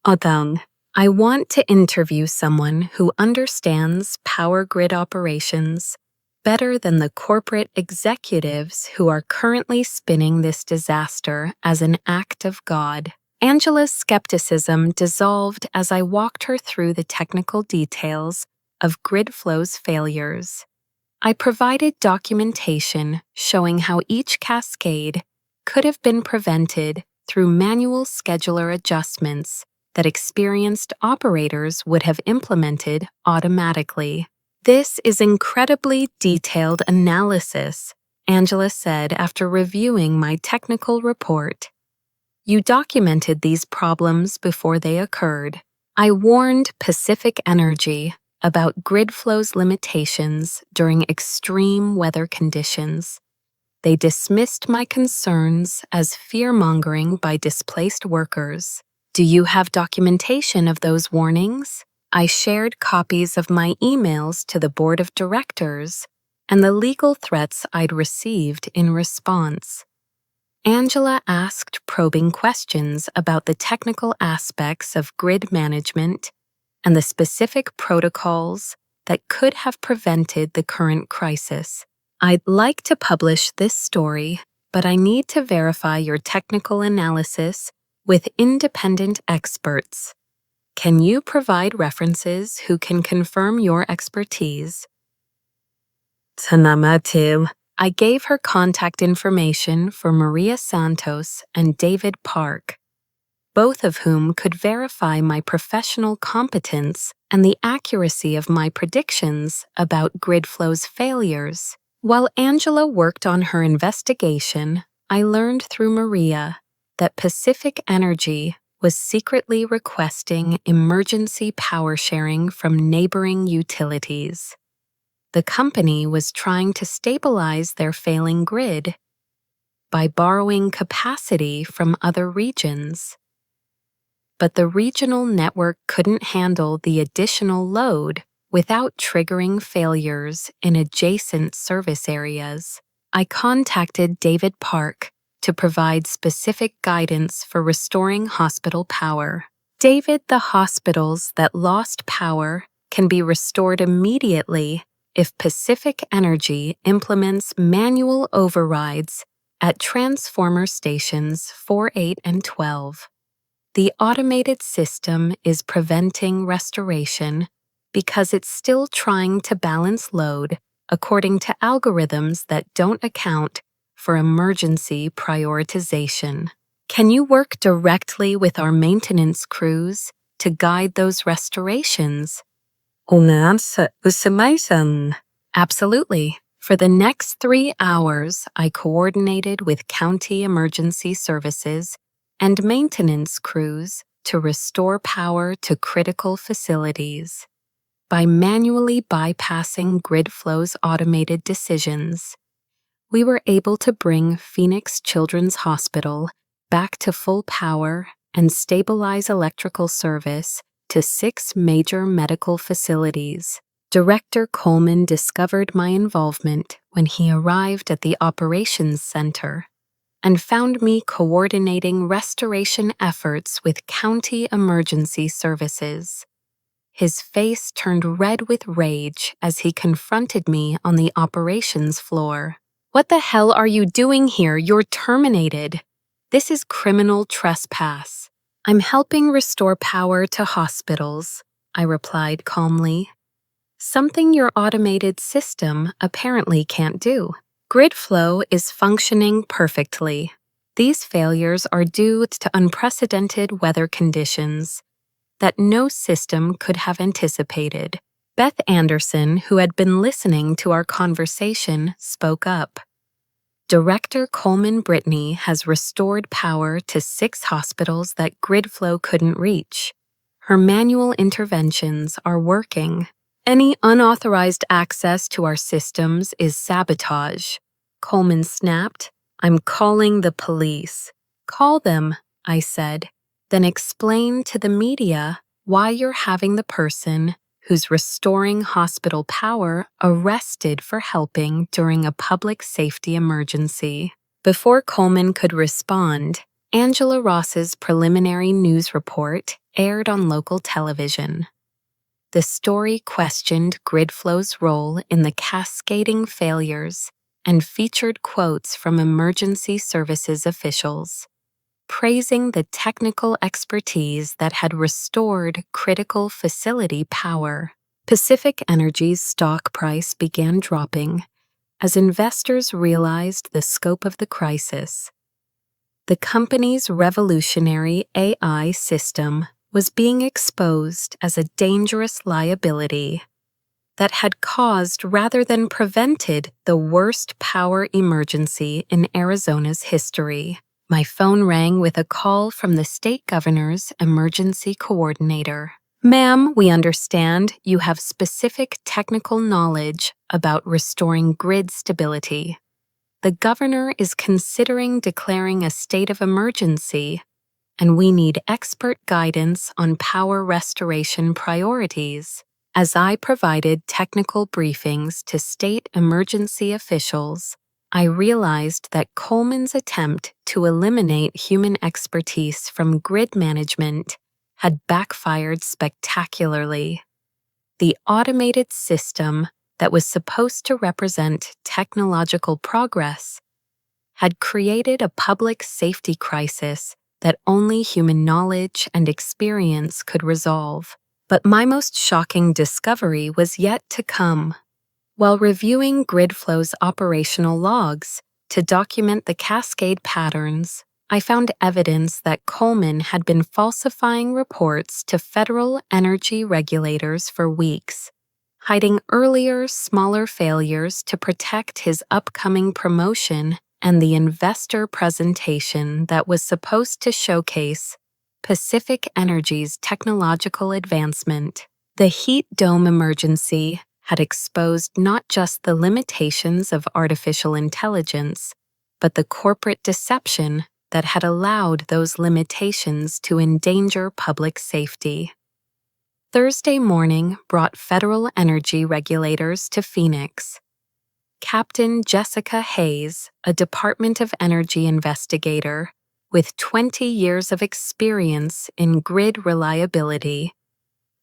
Odang, I want to interview someone who understands power grid operations better than the corporate executives who are currently spinning this disaster as an act of God. Angela's skepticism dissolved as I walked her through the technical details of grid flow's failures. I provided documentation showing how each cascade could have been prevented through manual scheduler adjustments that experienced operators would have implemented automatically. This is incredibly detailed analysis, Angela said after reviewing my technical report. You documented these problems before they occurred. I warned Pacific Energy about grid flow's limitations during extreme weather conditions. They dismissed my concerns as fear-mongering by displaced workers. Do you have documentation of those warnings? I shared copies of my emails to the board of directors and the legal threats I'd received in response. Angela asked probing questions about the technical aspects of grid management and the specific protocols that could have prevented the current crisis. I'd like to publish this story, but I need to verify your technical analysis with independent experts. Can you provide references who can confirm your expertise? Tanamatil. I gave her contact information for Maria Santos and David Park, both of whom could verify my professional competence and the accuracy of my predictions about grid flow's failures. While Angela worked on her investigation, I learned through Maria that Pacific Energy was secretly requesting emergency power sharing from neighboring utilities. The company was trying to stabilize their failing grid by borrowing capacity from other regions. But the regional network couldn't handle the additional load without triggering failures in adjacent service areas. I contacted David Park to provide specific guidance for restoring hospital power. David, the hospitals that lost power can be restored immediately if Pacific Energy implements manual overrides at transformer stations 4, 8, and 12. The automated system is preventing restoration because it's still trying to balance load according to algorithms that don't account for emergency prioritization. Can you work directly with our maintenance crews to guide those restorations? Absolutely. For the next 3 hours, I coordinated with county emergency services and maintenance crews to restore power to critical facilities. By manually bypassing GridFlow's automated decisions, we were able to bring Phoenix Children's Hospital back to full power and stabilize electrical service to 6 major medical facilities. Director Coleman discovered my involvement when he arrived at the operations center and found me coordinating restoration efforts with county emergency services. His face turned red with rage as he confronted me on the operations floor. "What the hell are you doing here? You're terminated. This is criminal trespass." "I'm helping restore power to hospitals," I replied calmly. "Something your automated system apparently can't do. GridFlow is functioning perfectly. These failures are due to unprecedented weather conditions that no system could have anticipated." Beth Anderson, who had been listening to our conversation, spoke up. "Director Coleman Brittany has restored power to 6 hospitals that GridFlow couldn't reach. Her manual interventions are working. Any unauthorized access to our systems is sabotage." Coleman snapped. "I'm calling the police." "Call them," I said, "then explain to the media why you're having the person who's restoring hospital power arrested for helping during a public safety emergency." Before Coleman could respond, Angela Ross's preliminary news report aired on local television. The story questioned GridFlow's role in the cascading failures and featured quotes from emergency services officials, praising the technical expertise that had restored critical facility power. Pacific Energy's stock price began dropping as investors realized the scope of the crisis. The company's revolutionary AI system was being exposed as a dangerous liability that had caused rather than prevented the worst power emergency in Arizona's history. My phone rang with a call from the state governor's emergency coordinator. "Ma'am, we understand you have specific technical knowledge about restoring grid stability. The governor is considering declaring a state of emergency, and we need expert guidance on power restoration priorities." As I provided technical briefings to state emergency officials, I realized that Coleman's attempt to eliminate human expertise from grid management had backfired spectacularly. The automated system that was supposed to represent technological progress had created a public safety crisis that only human knowledge and experience could resolve. But my most shocking discovery was yet to come. While reviewing GridFlow's operational logs to document the cascade patterns, I found evidence that Coleman had been falsifying reports to federal energy regulators for weeks, hiding earlier, smaller failures to protect his upcoming promotion and the investor presentation that was supposed to showcase Pacific Energy's technological advancement. The heat dome emergency had exposed not just the limitations of artificial intelligence, but the corporate deception that had allowed those limitations to endanger public safety. Thursday morning brought federal energy regulators to Phoenix. Captain Jessica Hayes, a Department of Energy investigator with 20 years of experience in grid reliability,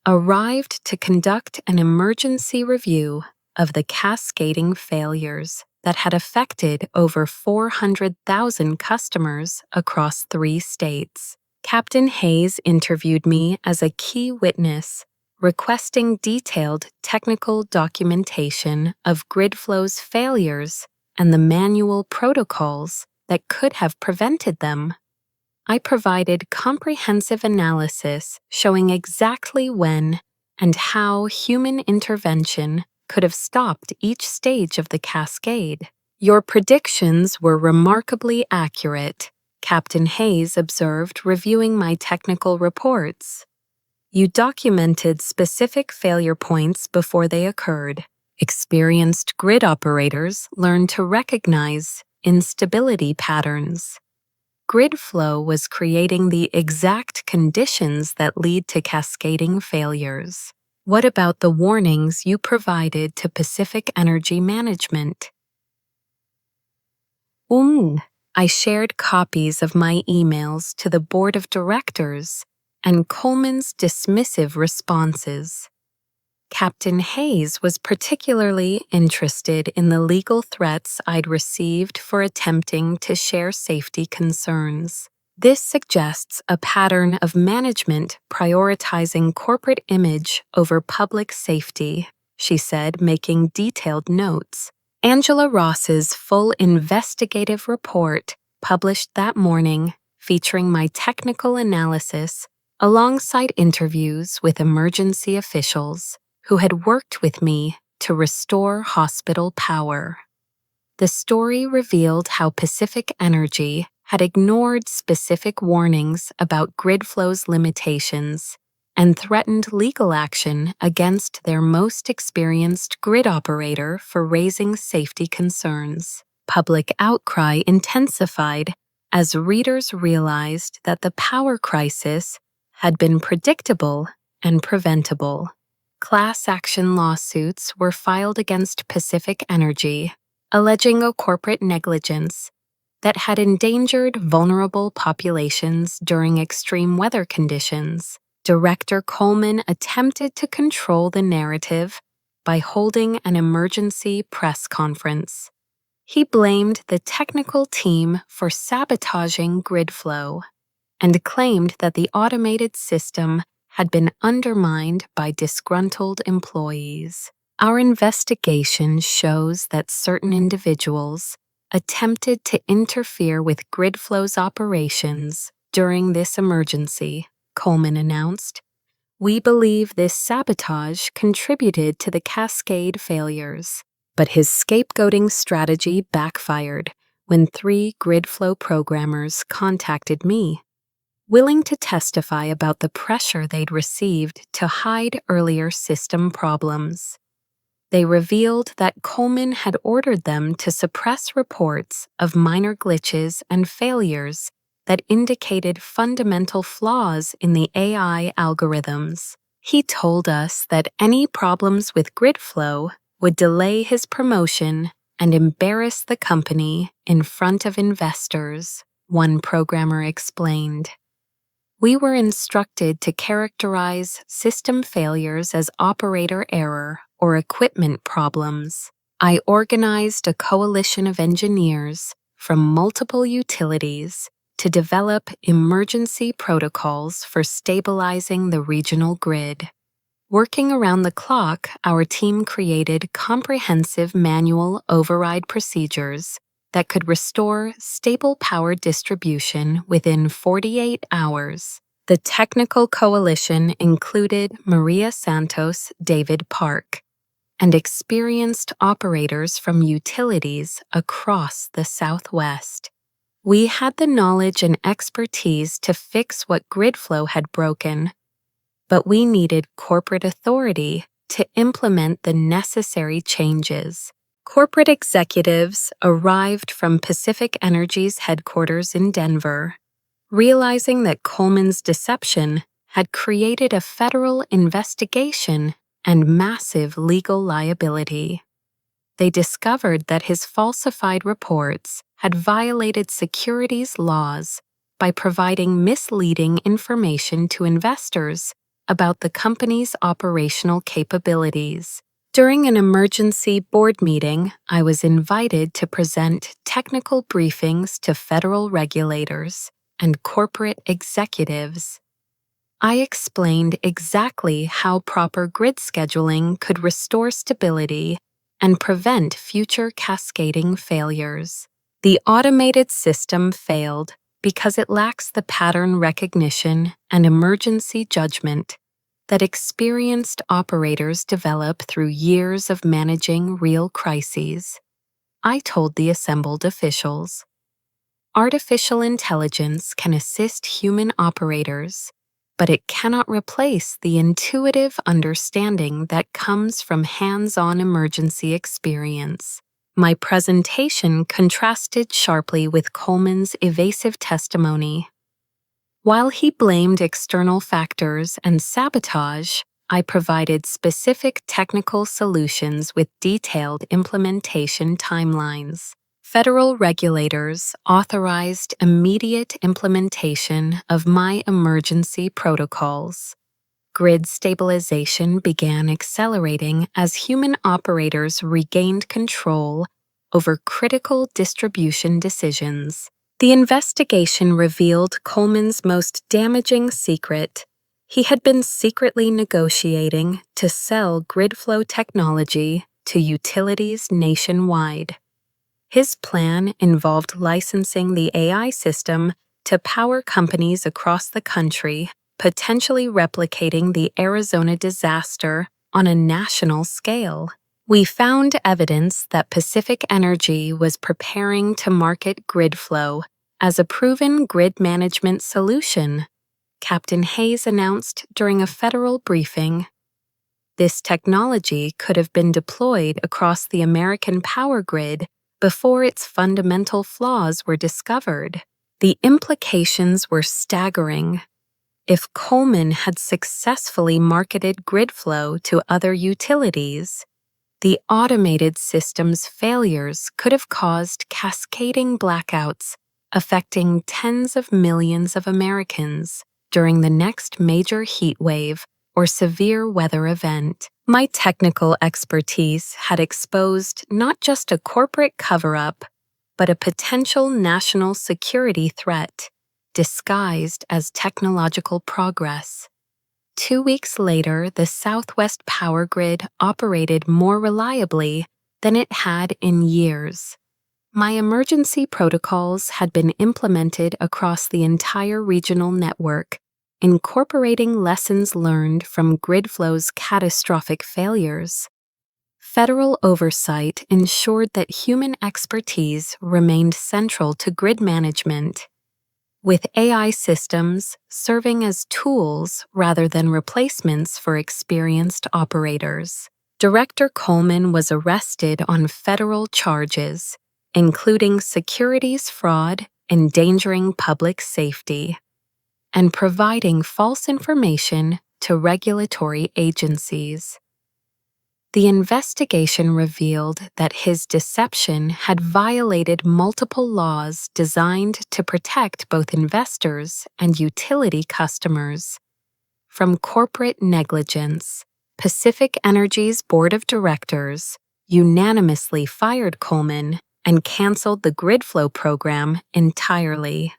arrived to conduct an emergency review of the cascading failures that had affected over 400,000 customers across 3 states. Captain Hayes interviewed me as a key witness, requesting detailed technical documentation of GridFlow's failures and the manual protocols that could have prevented them. I provided comprehensive analysis showing exactly when and how human intervention could have stopped each stage of the cascade. Your predictions were remarkably accurate, Captain Hayes observed, reviewing my technical reports. You documented specific failure points before they occurred. Experienced grid operators learned to recognize instability patterns. Grid flow was creating the exact conditions that lead to cascading failures. What about the warnings you provided to Pacific Energy Management? I shared copies of my emails to the board of directors and Coleman's dismissive responses. Captain Hayes was particularly interested in the legal threats I'd received for attempting to share safety concerns. This suggests a pattern of management prioritizing corporate image over public safety, she said, making detailed notes. Angela Ross's full investigative report, published that morning, featuring my technical analysis, alongside interviews with emergency officials who had worked with me to restore hospital power. The story revealed how Pacific Energy had ignored specific warnings about grid flow's limitations and threatened legal action against their most experienced grid operator for raising safety concerns. Public outcry intensified as readers realized that the power crisis had been predictable and preventable. Class action lawsuits were filed against Pacific Energy, alleging a corporate negligence that had endangered vulnerable populations during extreme weather conditions. Director Coleman attempted to control the narrative by holding an emergency press conference. He blamed the technical team for sabotaging grid flow and claimed that the automated system had been undermined by disgruntled employees. Our investigation shows that certain individuals attempted to interfere with grid flow's operations during this emergency, Coleman announced. We believe this sabotage contributed to the cascade failures, but his scapegoating strategy backfired when 3 grid flow programmers contacted me, willing to testify about the pressure they'd received to hide earlier system problems. They revealed that Coleman had ordered them to suppress reports of minor glitches and failures that indicated fundamental flaws in the AI algorithms. He told us that any problems with grid flow would delay his promotion and embarrass the company in front of investors, one programmer explained. We were instructed to characterize system failures as operator error or equipment problems. I organized a coalition of engineers from multiple utilities to develop emergency protocols for stabilizing the regional grid. Working around the clock, our team created comprehensive manual override procedures that could restore stable power distribution within 48 hours. The technical coalition included Maria Santos, David Park, and experienced operators from utilities across the Southwest. We had the knowledge and expertise to fix what grid flow had broken, but we needed corporate authority to implement the necessary changes. Corporate executives arrived from Pacific Energy's headquarters in Denver, realizing that Coleman's deception had created a federal investigation and massive legal liability. They discovered that his falsified reports had violated securities laws by providing misleading information to investors about the company's operational capabilities. During an emergency board meeting, I was invited to present technical briefings to federal regulators and corporate executives. I explained exactly how proper grid scheduling could restore stability and prevent future cascading failures. The automated system failed because it lacks the pattern recognition and emergency judgment that experienced operators develop through years of managing real crises. I told the assembled officials. Artificial intelligence can assist human operators, but it cannot replace the intuitive understanding that comes from hands-on emergency experience. My presentation contrasted sharply with Coleman's evasive testimony. While he blamed external factors and sabotage, I provided specific technical solutions with detailed implementation timelines. Federal regulators authorized immediate implementation of my emergency protocols. Grid stabilization began accelerating as human operators regained control over critical distribution decisions. The investigation revealed Coleman's most damaging secret. He had been secretly negotiating to sell grid flow technology to utilities nationwide. His plan involved licensing the AI system to power companies across the country, potentially replicating the Arizona disaster on a national scale. We found evidence that Pacific Energy was preparing to market grid flow as a proven grid management solution, Captain Hayes announced during a federal briefing. This technology could have been deployed across the American power grid before its fundamental flaws were discovered. The implications were staggering. If Coleman had successfully marketed grid flow to other utilities, the automated system's failures could have caused cascading blackouts affecting tens of millions of Americans during the next major heat wave or severe weather event. My technical expertise had exposed not just a corporate cover-up, but a potential national security threat disguised as technological progress. 2 weeks later, the Southwest power grid operated more reliably than it had in years. My emergency protocols had been implemented across the entire regional network, incorporating lessons learned from grid flow's catastrophic failures. Federal oversight ensured that human expertise remained central to grid management, with AI systems serving as tools rather than replacements for experienced operators. Director Coleman was arrested on federal charges, including securities fraud, endangering public safety, and providing false information to regulatory agencies. The investigation revealed that his deception had violated multiple laws designed to protect both investors and utility customers. From corporate negligence, Pacific Energy's board of directors unanimously fired Coleman and canceled the grid flow program entirely.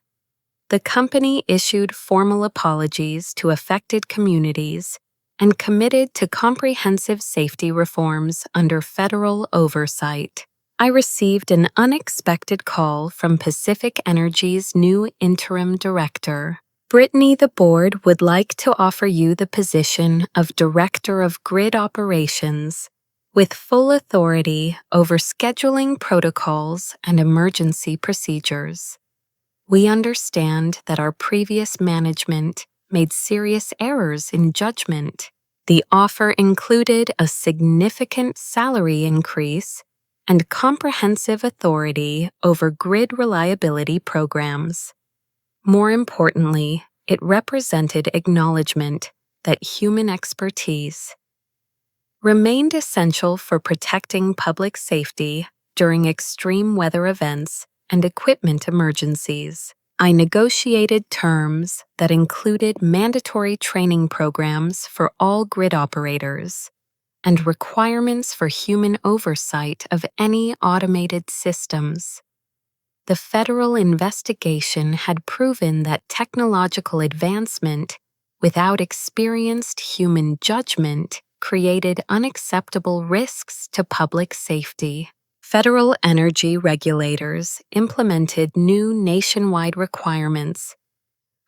The company issued formal apologies to affected communities and committed to comprehensive safety reforms under federal oversight. I received an unexpected call from Pacific Energy's new interim director. Brittany, the board would like to offer you the position of Director of Grid Operations, with full authority over scheduling protocols and emergency procedures. We understand that our previous management made serious errors in judgment. The offer included a significant salary increase and comprehensive authority over grid reliability programs. More importantly, it represented acknowledgement that human expertise remained essential for protecting public safety during extreme weather events and equipment emergencies. I negotiated terms that included mandatory training programs for all grid operators and requirements for human oversight of any automated systems. The federal investigation had proven that technological advancement without experienced human judgment created unacceptable risks to public safety. Federal energy regulators implemented new nationwide requirements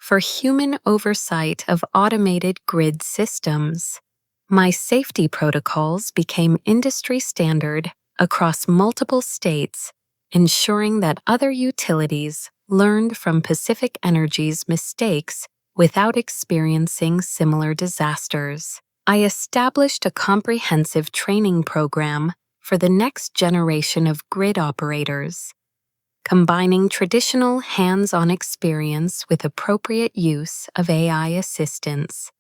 for human oversight of automated grid systems. My safety protocols became industry standard across multiple states, ensuring that other utilities learned from Pacific Energy's mistakes without experiencing similar disasters. I established a comprehensive training program for the next generation of grid operators, combining traditional hands-on experience with appropriate use of AI assistance.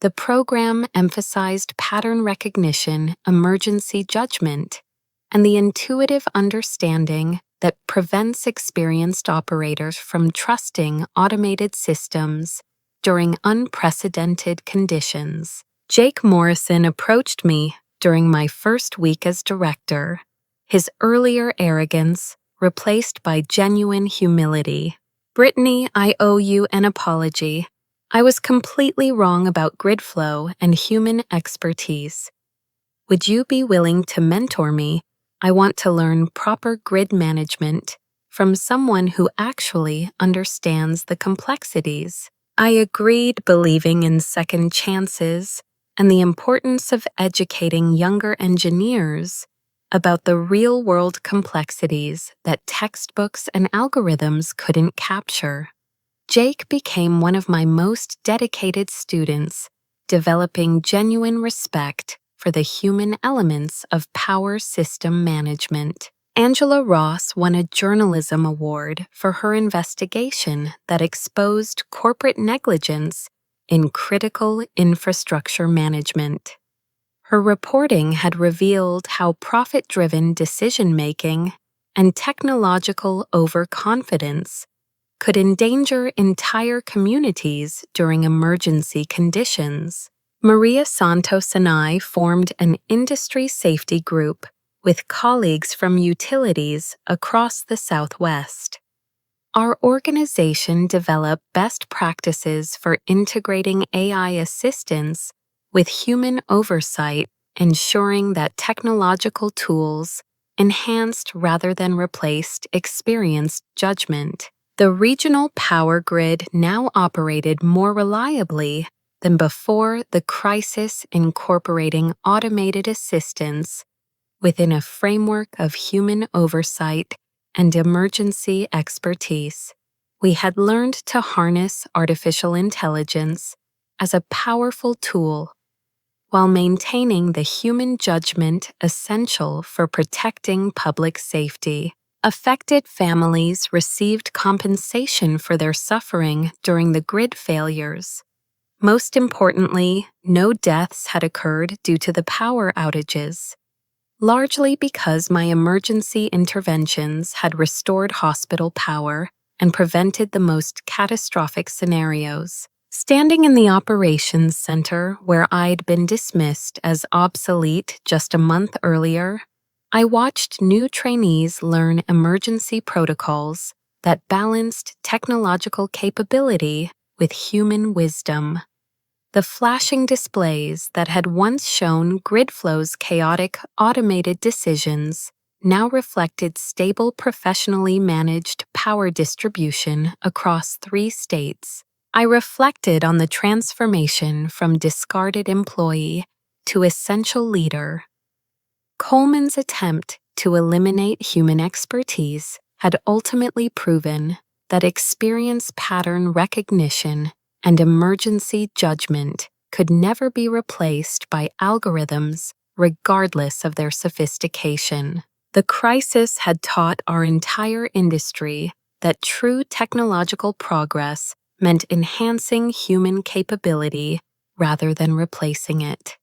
The program emphasized pattern recognition, emergency judgment, and the intuitive understanding that prevents experienced operators from trusting automated systems during unprecedented conditions. Jake Morrison approached me during my first week as director, his earlier arrogance replaced by genuine humility. "Brittany, I owe you an apology. I was completely wrong about grid flow and human expertise. Would you be willing to mentor me? I want to learn proper grid management from someone who actually understands the complexities." I agreed, believing in second chances and the importance of educating younger engineers about the real-world complexities that textbooks and algorithms couldn't capture. Jake became one of my most dedicated students, developing genuine respect for the human elements of power system management. Angela Ross won a journalism award for her investigation that exposed corporate negligence in critical infrastructure management. Her reporting had revealed how profit-driven decision-making and technological overconfidence could endanger entire communities during emergency conditions. Maria Santos and I formed an industry safety group with colleagues from utilities across the Southwest. Our organization developed best practices for integrating AI assistance with human oversight, ensuring that technological tools enhanced rather than replaced experienced judgment. The regional power grid now operated more reliably than before the crisis, incorporating automated assistance within a framework of human oversight and emergency expertise. We had learned to harness artificial intelligence as a powerful tool while maintaining the human judgment essential for protecting public safety. Affected families received compensation for their suffering during the grid failures. Most importantly, no deaths had occurred due to the power outages, largely because my emergency interventions had restored hospital power and prevented the most catastrophic scenarios. Standing in the operations center where I'd been dismissed as obsolete just a month earlier, I watched new trainees learn emergency protocols that balanced technological capability with human wisdom. The flashing displays that had once shown grid flow's chaotic, automated decisions now reflected stable, professionally managed power distribution across 3 states. I reflected on the transformation from discarded employee to essential leader. Coleman's attempt to eliminate human expertise had ultimately proven that experience, pattern recognition, and emergency judgment could never be replaced by algorithms, regardless of their sophistication. The crisis had taught our entire industry that true technological progress meant enhancing human capability rather than replacing it.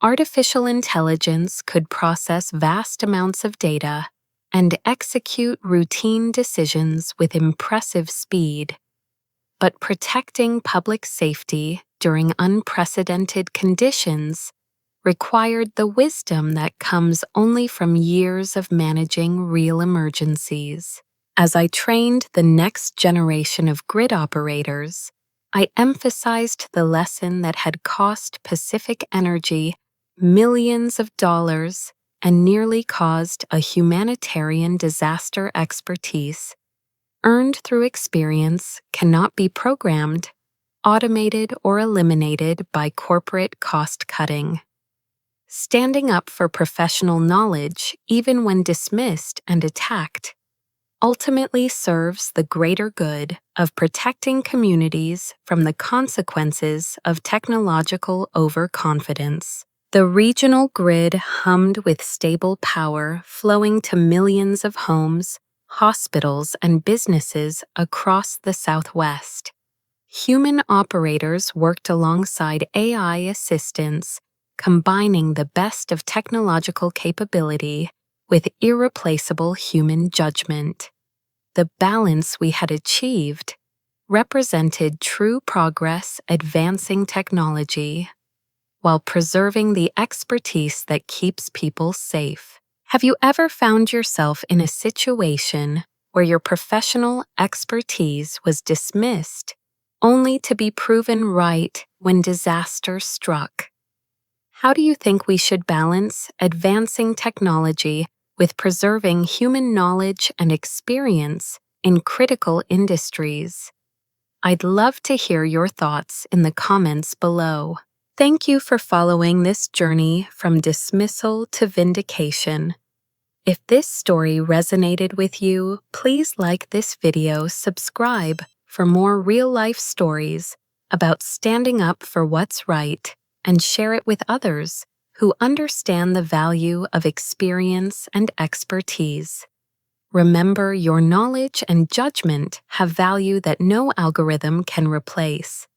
Artificial intelligence could process vast amounts of data and execute routine decisions with impressive speed, but protecting public safety during unprecedented conditions required the wisdom that comes only from years of managing real emergencies. As I trained the next generation of grid operators, I emphasized the lesson that had cost Pacific Energy millions of dollars and nearly caused a humanitarian disaster: expertise earned through experience cannot be programmed, automated, or eliminated by corporate cost-cutting. Standing up for professional knowledge, even when dismissed and attacked, ultimately serves the greater good of protecting communities from the consequences of technological overconfidence. The regional grid hummed with stable power flowing to millions of homes, hospitals, and businesses across the Southwest. Human operators worked alongside AI assistants, combining the best of technological capability with irreplaceable human judgment. The balance we had achieved represented true progress advancing technology while preserving the expertise that keeps people safe. Have you ever found yourself in a situation where your professional expertise was dismissed only to be proven right when disaster struck? How do you think we should balance advancing technology with preserving human knowledge and experience in critical industries? I'd love to hear your thoughts in the comments below. Thank you for following this journey from dismissal to vindication. If this story resonated with you, please like this video, subscribe for more real-life stories about standing up for what's right, and share it with others who understand the value of experience and expertise. Remember, your knowledge and judgment have value that no algorithm can replace.